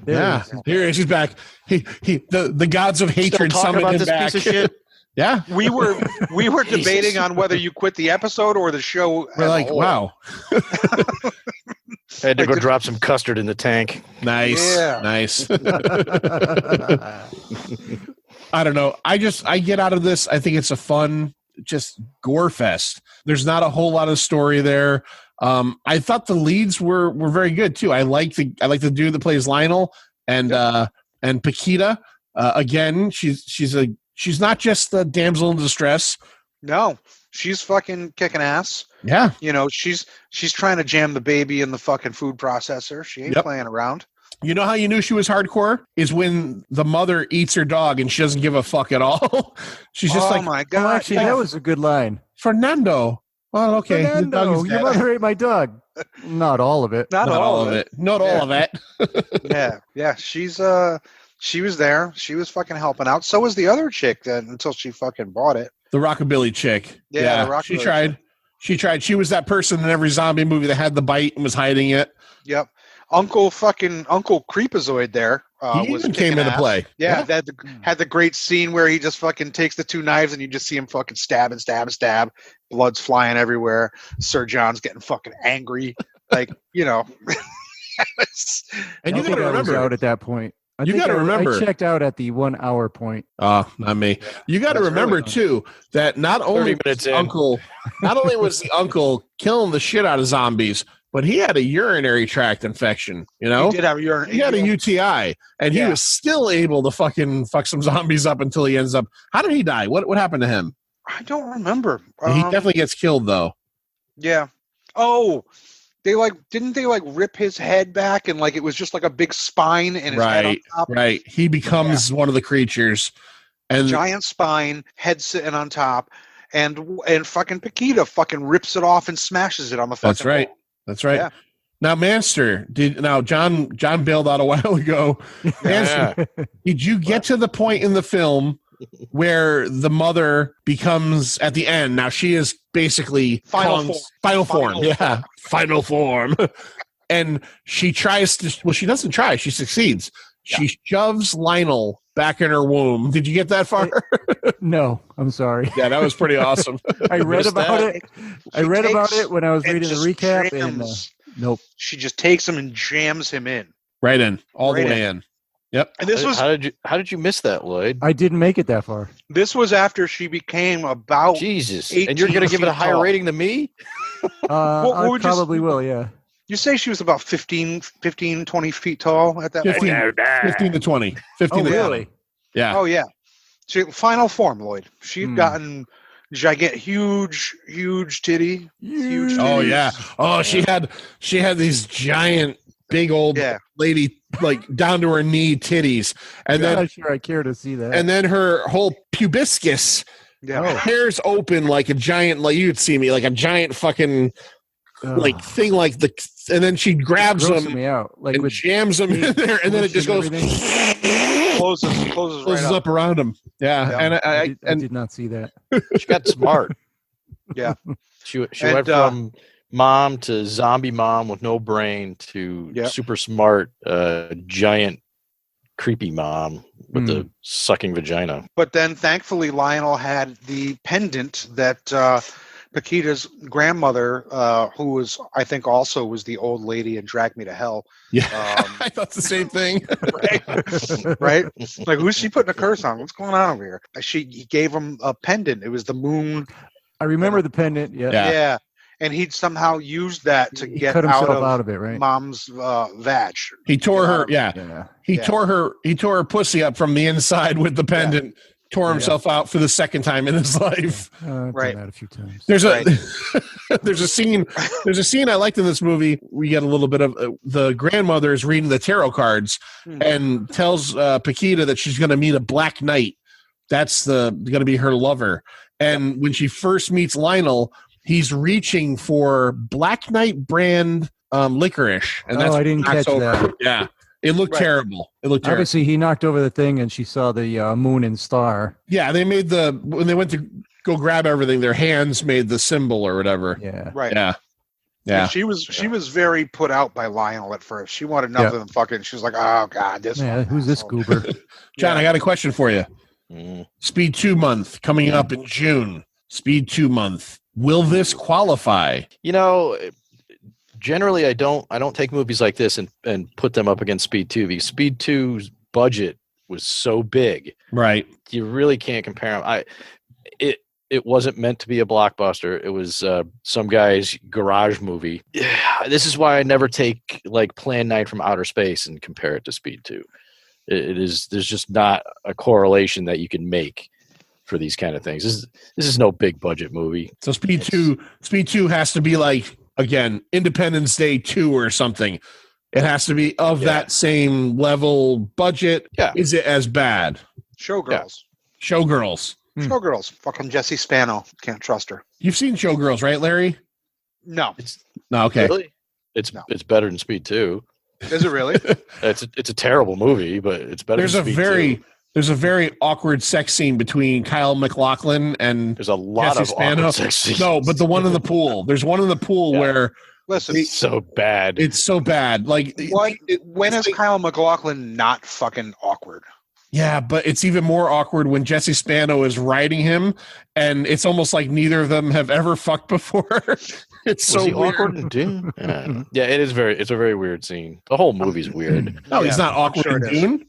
Yeah. Here he is. He's back. The gods of hatred summoned him back. Piece of shit? Yeah. We were debating on whether you quit the episode or the show. We're like, wow. I had to go drop some custard in the tank. Nice. Yeah. Nice. I don't know. I get out of this. I think it's a fun, just gore fest. There's not a whole lot of story there. I thought the leads were very good too. I like the dude that plays Lionel and Paquita. Again, she's not just the damsel in distress. No, she's fucking kicking ass. Yeah. She's trying to jam the baby in the fucking food processor. She ain't playing around. You know how you knew she was hardcore? Is when the mother eats her dog and she doesn't give a fuck at all. She's just oh my God. Well, actually, that was a good line. Fernando. Well, okay. Fernando, your mother ate my dog. Not all of it. Not all of it. Not all of it. Yeah. She's She was there. She was fucking helping out. So was the other chick until she fucking bought it. The rockabilly chick. Yeah, the she rockabilly tried. chick. She tried. She was that person in every zombie movie that had the bite and was hiding it. Yep. Uncle Creepazoid there He was even came kicking into ass. play. Yeah, that had the great scene where he just fucking takes the two knives and you just see him fucking stab and stab and stab. Blood's flying everywhere. Sir John's getting fucking angry. Like, you know. And I you got think to I was remember, out at that point. You gotta remember- I checked out at the 1 hour point. oh, not me. You got to That's remember really too that not only 30 minutes in. not only was the uncle killing the shit out of zombies, but he had a urinary tract infection. You know, He did have urine. he had a UTI, and he Yeah. was still able to fucking fuck some zombies up until he ends up. How did he die? What happened to him? I don't remember. He definitely gets killed though. Yeah. Oh, didn't they rip his head back and it was just like a big spine and his head on top? Right. He becomes one of the creatures, and Giant spine, head sitting on top, and fucking Paquita fucking rips it off and smashes it on the fucking that's right. wall. That's right. Yeah. Now, Manster, John bailed out a while ago. Manster, did you get to the point in the film where the mother becomes at the end? Now she is basically Final form. Yeah, final form. And she tries to. Well, she doesn't try. She succeeds. Yeah. She shoves Lionel back in her womb. Did you get that far? No, I'm sorry. Yeah, that was pretty awesome. I read Missed about that. it. I read about it when I was and reading the just recap. And jams. nope. She just takes him and jams him in. Right in, all the Right way in. Yep. And this was How did you miss that, Lloyd? I didn't make it that far. after she became about Jesus. 18 And you're going to give it a feet higher tall. rating than me? What I would you- probably will, yeah. You say she was about 15, 20 feet tall at that 15, point? 15 to 20. 15 Oh, to 20. really? Yeah. Oh, yeah. She, final form, Lloyd. She'd Hmm. gotten huge titty. Huge titty. Oh yeah. Oh, she had these giant, big old Yeah. lady down to her knee titties, and I'm then not sure I care to see that. and then her whole pubiscus Yeah. hairs open like a giant, like you'd see me, like a giant fucking thing, and then she grabs grossing them me out. Like and with jams them in there, and then it just goes Closes closes right up. up around them. Yeah, Yeah. and I did not see that. She got smart. Yeah. She And, went from mom to zombie mom with no brain to Yep. super smart, giant, creepy mom with the sucking vagina. But then, thankfully, Lionel had the pendant that Paquita's grandmother, who was, I think, also was the old lady in Drag Me to Hell. yeah, Um, I thought the same thing. Right? Like, who's she putting a curse on? What's going on over here? He gave him a pendant. It was the moon. I remember the pendant. Yeah. Yeah. And he'd somehow used that to He get cut himself out of it, right? mom's vag. He tore her. Yeah. Yeah, Yeah. He tore her pussy up from the inside with the pendant. Tore himself out for the second time in his life. I've Right. done that a few times. There's a Right. there's a scene I liked in this movie. We get a little bit of the grandmother is reading the tarot cards and tells Paquita that she's going to meet a black knight. That's going to be her lover. And when she first meets Lionel, he's reaching for Black Knight brand licorice, and that's I didn't what knocks catch that. Yeah, it looked Right. terrible. It looked terrible. Obviously, he knocked over the thing, and she saw the moon and star. Yeah, they made when they went to go grab everything, their hands made the symbol or whatever. Yeah. Right. Yeah. And she was very put out by Lionel at first. She wanted nothing than fucking. She was like, "Oh God, this." Yeah, who's this asshole." goober? John, I got a question for you. Mm. Speed 2 month coming up in June. Speed 2 month. Will this qualify? You know, generally I don't take movies like this and put them up against Speed 2 because Speed 2's budget was so big. Right. You really can't compare them. It wasn't meant to be a blockbuster. It was some guy's garage movie. This is why I never take Plan 9 from Outer Space and compare it to Speed 2. There's just not a correlation that you can make for these kind of things. This is no big budget movie. So Speed 2 has to be again, Independence Day 2 or something. It has to be of that same level budget. Yeah. Is it as bad? Showgirls. Showgirls. Showgirls. Fucking Jessie Spano. Can't trust her. You've seen Showgirls, right, Larry? No. No, okay. Really? It's better than Speed 2. Is it really? It's a terrible movie, but it's better. There's than a Speed very 2. there's a very awkward sex scene between Kyle MacLachlan and There's a lot Jesse of Spano. awkward sex scenes. No, but the one in the pool. There's one in the pool Yeah. where Listen, It's so bad. it's so bad. Like when it's is Kyle MacLachlan not fucking awkward? Yeah, but it's even more awkward when Jesse Spano is riding him, and it's almost like neither of them have ever fucked before. It's so Was he weird. awkward in Dune? Yeah, it's a very weird scene. The whole movie's weird. No, he's Yeah, not awkward sure in it is. Dune.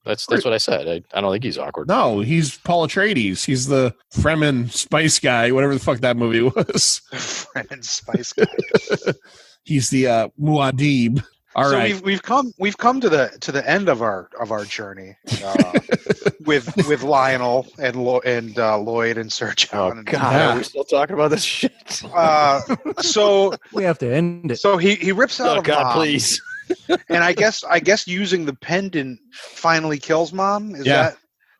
That's what I said. I don't think he's awkward. No, he's Paul Atreides. He's the Fremen spice guy, whatever the fuck that movie was. Fremen spice guy. He's the Muad'Dib. All so right. we've come to the end of our journey with Lionel and Lloyd and Sir John. Oh God, are we still talking about this shit? So We have to end it. so he rips out Oh of God, Mom, please. and I guess using the pendant finally kills Mom. Is that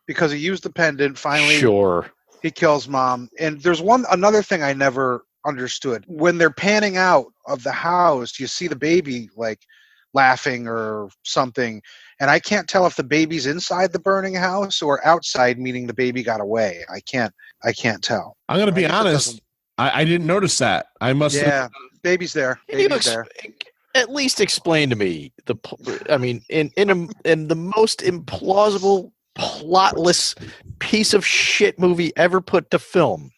because he used the pendant finally? Sure. He kills Mom. And there's another thing I never understood. When they're panning out of the house, you see the baby like laughing or something, and I can't tell if the baby's inside the burning house or outside, meaning the baby got away. I can't tell. I'm going to be I guess it honest. doesn't- I didn't notice that. I must have. Yeah, baby's there. Can you Baby's there. at least explain to me I mean, in the most implausible, plotless piece of shit movie ever put to film,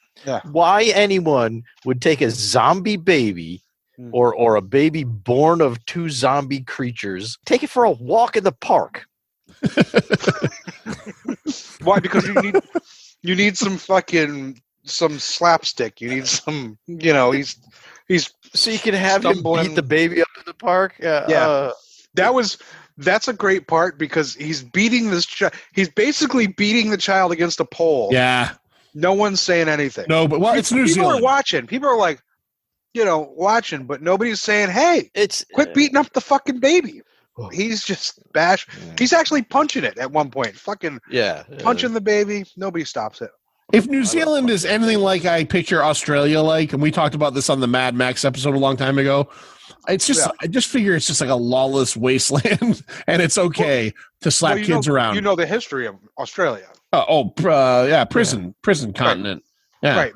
why anyone would take a zombie baby or a baby born of two zombie creatures, take it for a walk in the park. Why? Because you need some slapstick. You need some. He's so you can have him stumbling. beat the baby up in the park. That's a great part because he's beating this. He's basically beating the child against a pole. Yeah. No one's saying anything. No, but it's New People Zealand. are watching. People are like, watching, but nobody's saying, "Hey, quit beating up the fucking baby." He's just He's actually punching it at one point. Fucking punching the baby. Nobody stops it. If New Zealand is anything like I picture Australia like, and we talked about this on the Mad Max episode a long time ago, it's just I just figure it's just like a lawless wasteland, and it's okay to slap kids around. You know the history of Australia. Prison continent. Right.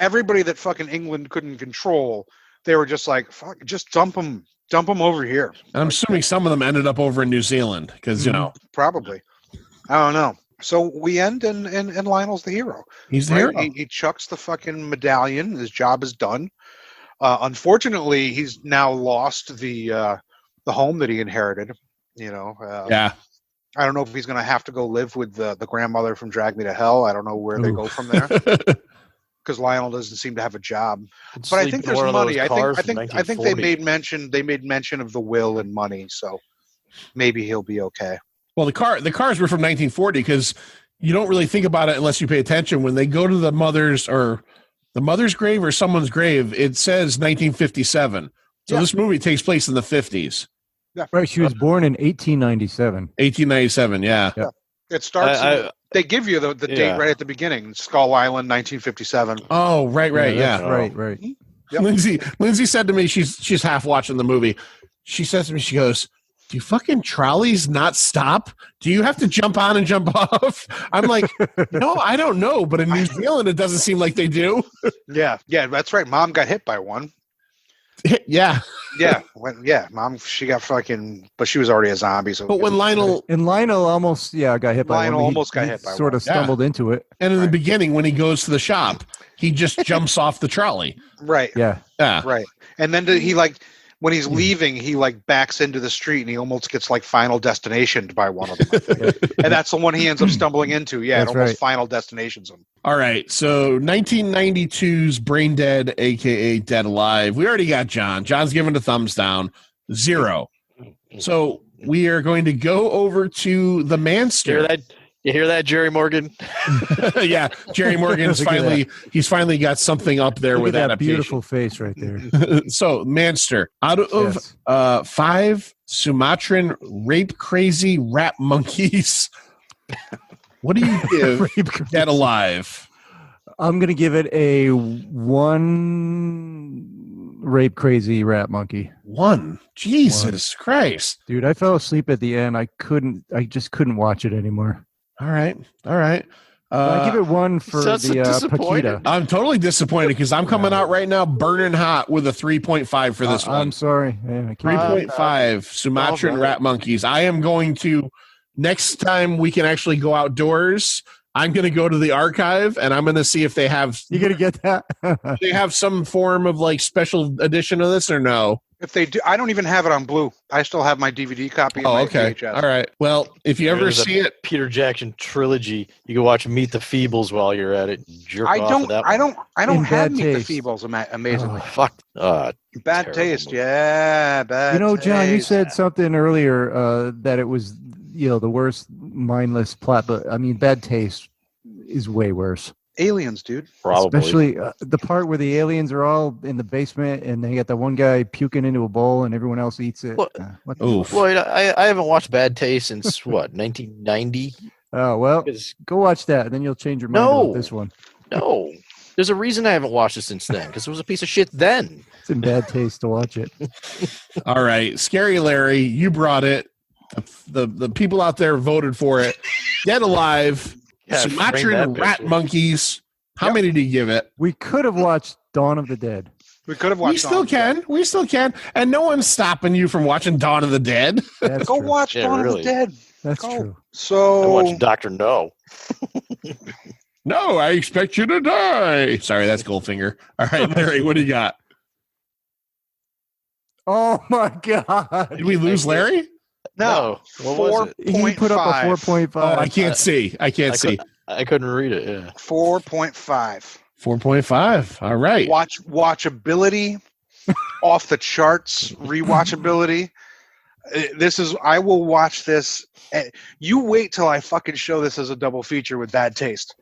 Everybody that fucking England couldn't control, they were just like, fuck, just dump them over here. And I'm assuming some of them ended up over in New Zealand because probably. I don't know. So we end and Lionel's the hero. He's the hero. He chucks the fucking medallion. His job is done. Unfortunately, he's now lost the home that he inherited. I don't know if he's going to have to go live with the grandmother from Drag Me to Hell. I don't know where they go from there because Lionel doesn't seem to have a job. But I think there's money. I think they made mention of the will and money, so maybe he'll be okay. Well, the cars were from 1940 because you don't really think about it unless you pay attention. When they go to the mother's grave or someone's grave, it says 1957. So this movie takes place in the 50s. Yeah. Right, she was born in 1897. 1897, yeah. It starts. They give you the date right at the beginning. Skull Island, 1957. Oh, right, yeah. Right. Yep. Lindsay said to me, she's half watching the movie. She says to me, she goes, "Do fucking trolleys not stop? Do you have to jump on and jump off?" I'm like, no, I don't know, but in New Zealand, it doesn't seem like they do. Yeah, that's right. Mom got hit by one. Yeah. Mom, she got fucking, but she was already a zombie. So, but when Lionel almost got hit by Lionel one. Almost got hit by sort one. of stumbled into it. And in the beginning, when he goes to the shop, he just jumps off the trolley. Right. Yeah. Right. And then he when he's leaving, he backs into the street and he almost gets Final Destinationed by one of them. And that's the one he ends up stumbling into. Yeah, That's it almost right. Final Destinations him. All right. So 1992's Brain Dead, a.k.a. Dead Alive. We already got John. John's giving a thumbs down. 0. So we are going to go over to the Manster. You hear that, Jerry Morgan? Yeah, Jerry Morgan's he's finally got something up there Look with at that adaptation. beautiful face right there. So, Manster, out of 5 Sumatran rape crazy rat monkeys, what do you give Dead Alive? I'm going to give it a 1 rape crazy rat monkey. 1. Jesus Christ. Dude, I fell asleep at the end. I just couldn't watch it anymore. All right. I give it 1 for Sounds the disappointed. Paquita. I'm totally disappointed because I'm coming out right now burning hot with a 3.5 for this one. I'm sorry. Yeah, I can't 3.5 Sumatran Rat Monkeys. I am going to, next time we can actually go outdoors, I'm going to go to the archive and I'm going to see if they have. You going to get that? They have some form of like special edition of this or no? If they do, I don't even have it on blue. I still have my DVD copy. Oh, okay. VHS. All right. Well, if you ever There's see a it, Peter Jackson trilogy. You can watch Meet the Feebles while you're at it. Jerk I off don't. of that I one. don't. I don't In have Bad Meet the Taste. Feebles. Amazingly, Fuck. bad terrible taste. movie. Yeah, bad. John, you taste. said something earlier that it was, the worst mindless plot, but I mean, Bad Taste is way worse. Aliens, dude. Probably. Especially the part where the aliens are all in the basement and they got that one guy puking into a bowl and everyone else eats it. What? What the- oof. Floyd, I haven't watched Bad Taste since what, 1990? Oh, well, Because go watch that and then you'll change your mind No. about this one. no, there's a reason I haven't watched it since then. Because it was a piece of shit then. It's in bad taste to watch it. all right. Scary Larry, you brought it. The people out there voted for it. Dead Alive, Yeah, frame Sumatran that Rat picture. Monkeys. How many do you give it? We could have watched Dawn of the Dead. We could have watched. We still can. We still can. And no one's stopping you from watching Dawn of the Dead. That's Go true. watch Yeah, Dawn of really. the Dead. That's Go. true. I So watched Dr. No. No, I expect you to die. Sorry, that's Goldfinger. All right, Larry, what do you got? Oh my God. Did we lose Larry? no, What was it? He put up a 4.5. Oh, I can't see. I can't see. I couldn't read it. Yeah. 4.5. 4.5. All right. Watchability off the charts. Rewatchability. This is. I will watch this. You wait till I fucking show this as a double feature with Bad Taste.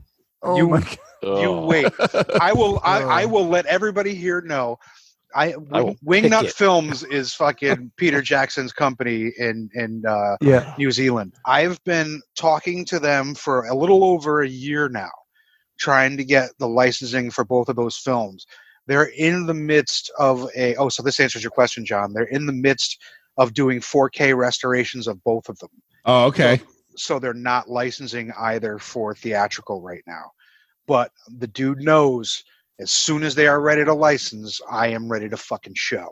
Oh you- my God. You Oh. wait. I will. I will let everybody here know. will Wingnut pick it. Films is fucking Peter Jackson's company in Yeah. New Zealand. I've been talking to them for a little over a year now, trying to get the licensing for both of those films. They're in the midst of so this answers your question, John. They're in the midst of doing 4K restorations of both of them. Oh, okay. So they're not licensing either for theatrical right now. But the dude knows as soon as they are ready to license, I am ready to fucking show.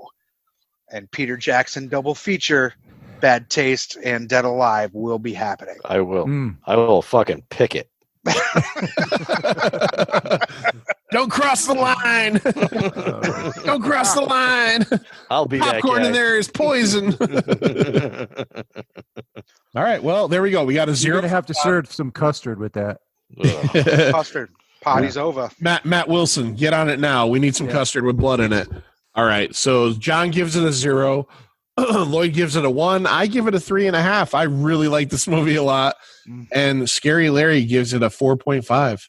And Peter Jackson double feature, Bad Taste and Dead Alive will be happening. I will. Mm. I will fucking pick it. Don't cross the line. Don't cross the line. I'll be Popcorn that in guy. there is poison. All right. Well, there we go. We got a You're 0. going to have to serve some custard with that. Ugh. Custard. Party's over. Matt Wilson, get on it now. We need some custard with blood in it. All right. So John gives it a 0. Lloyd gives it a 1. I give it a 3.5. I really like this movie a lot. And Scary Larry gives it a 4.5.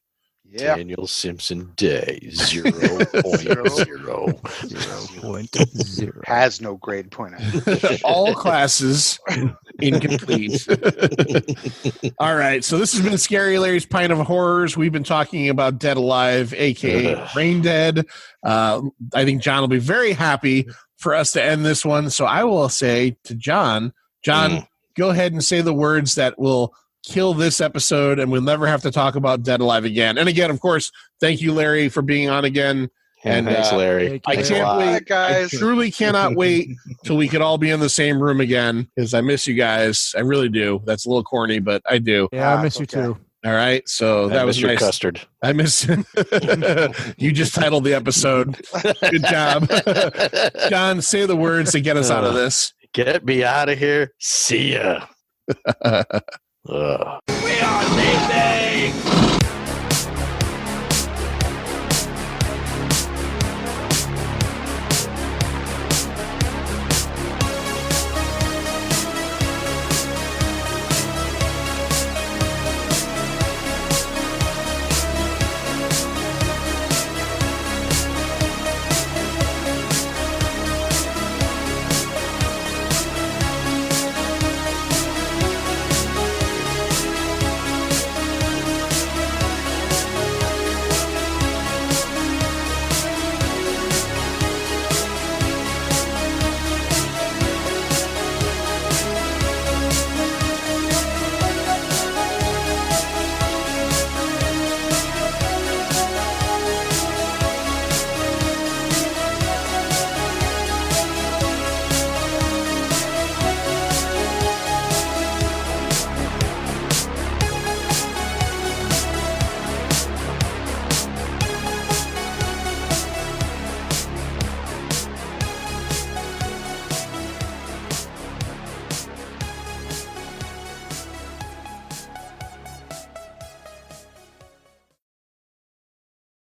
Yeah. Daniel Simpson Day 0.0. 0.0. Has no grade point. All classes incomplete. All right. So this has been Scary Larry's Pint of Horrors. We've been talking about Dead Alive, a.k.a. Brain Dead. I think John will be very happy for us to end this one. So I will say to John, go ahead and say the words that will kill this episode and we'll never have to talk about Dead Alive again. And again, of course, thank you, Larry, for being on again. And Thanks, Larry. I Thanks can't a lot. wait, guys. I truly cannot wait till we could all be in the same room again because I miss you guys. I really do. That's a little corny, but I do. Yeah, I miss it's you okay. too. All right. So that was your nice. custard. I miss you just titled the episode. Good job. John, say the words to get us out of this. Get me out of here. See ya. Ugh. We are leaving!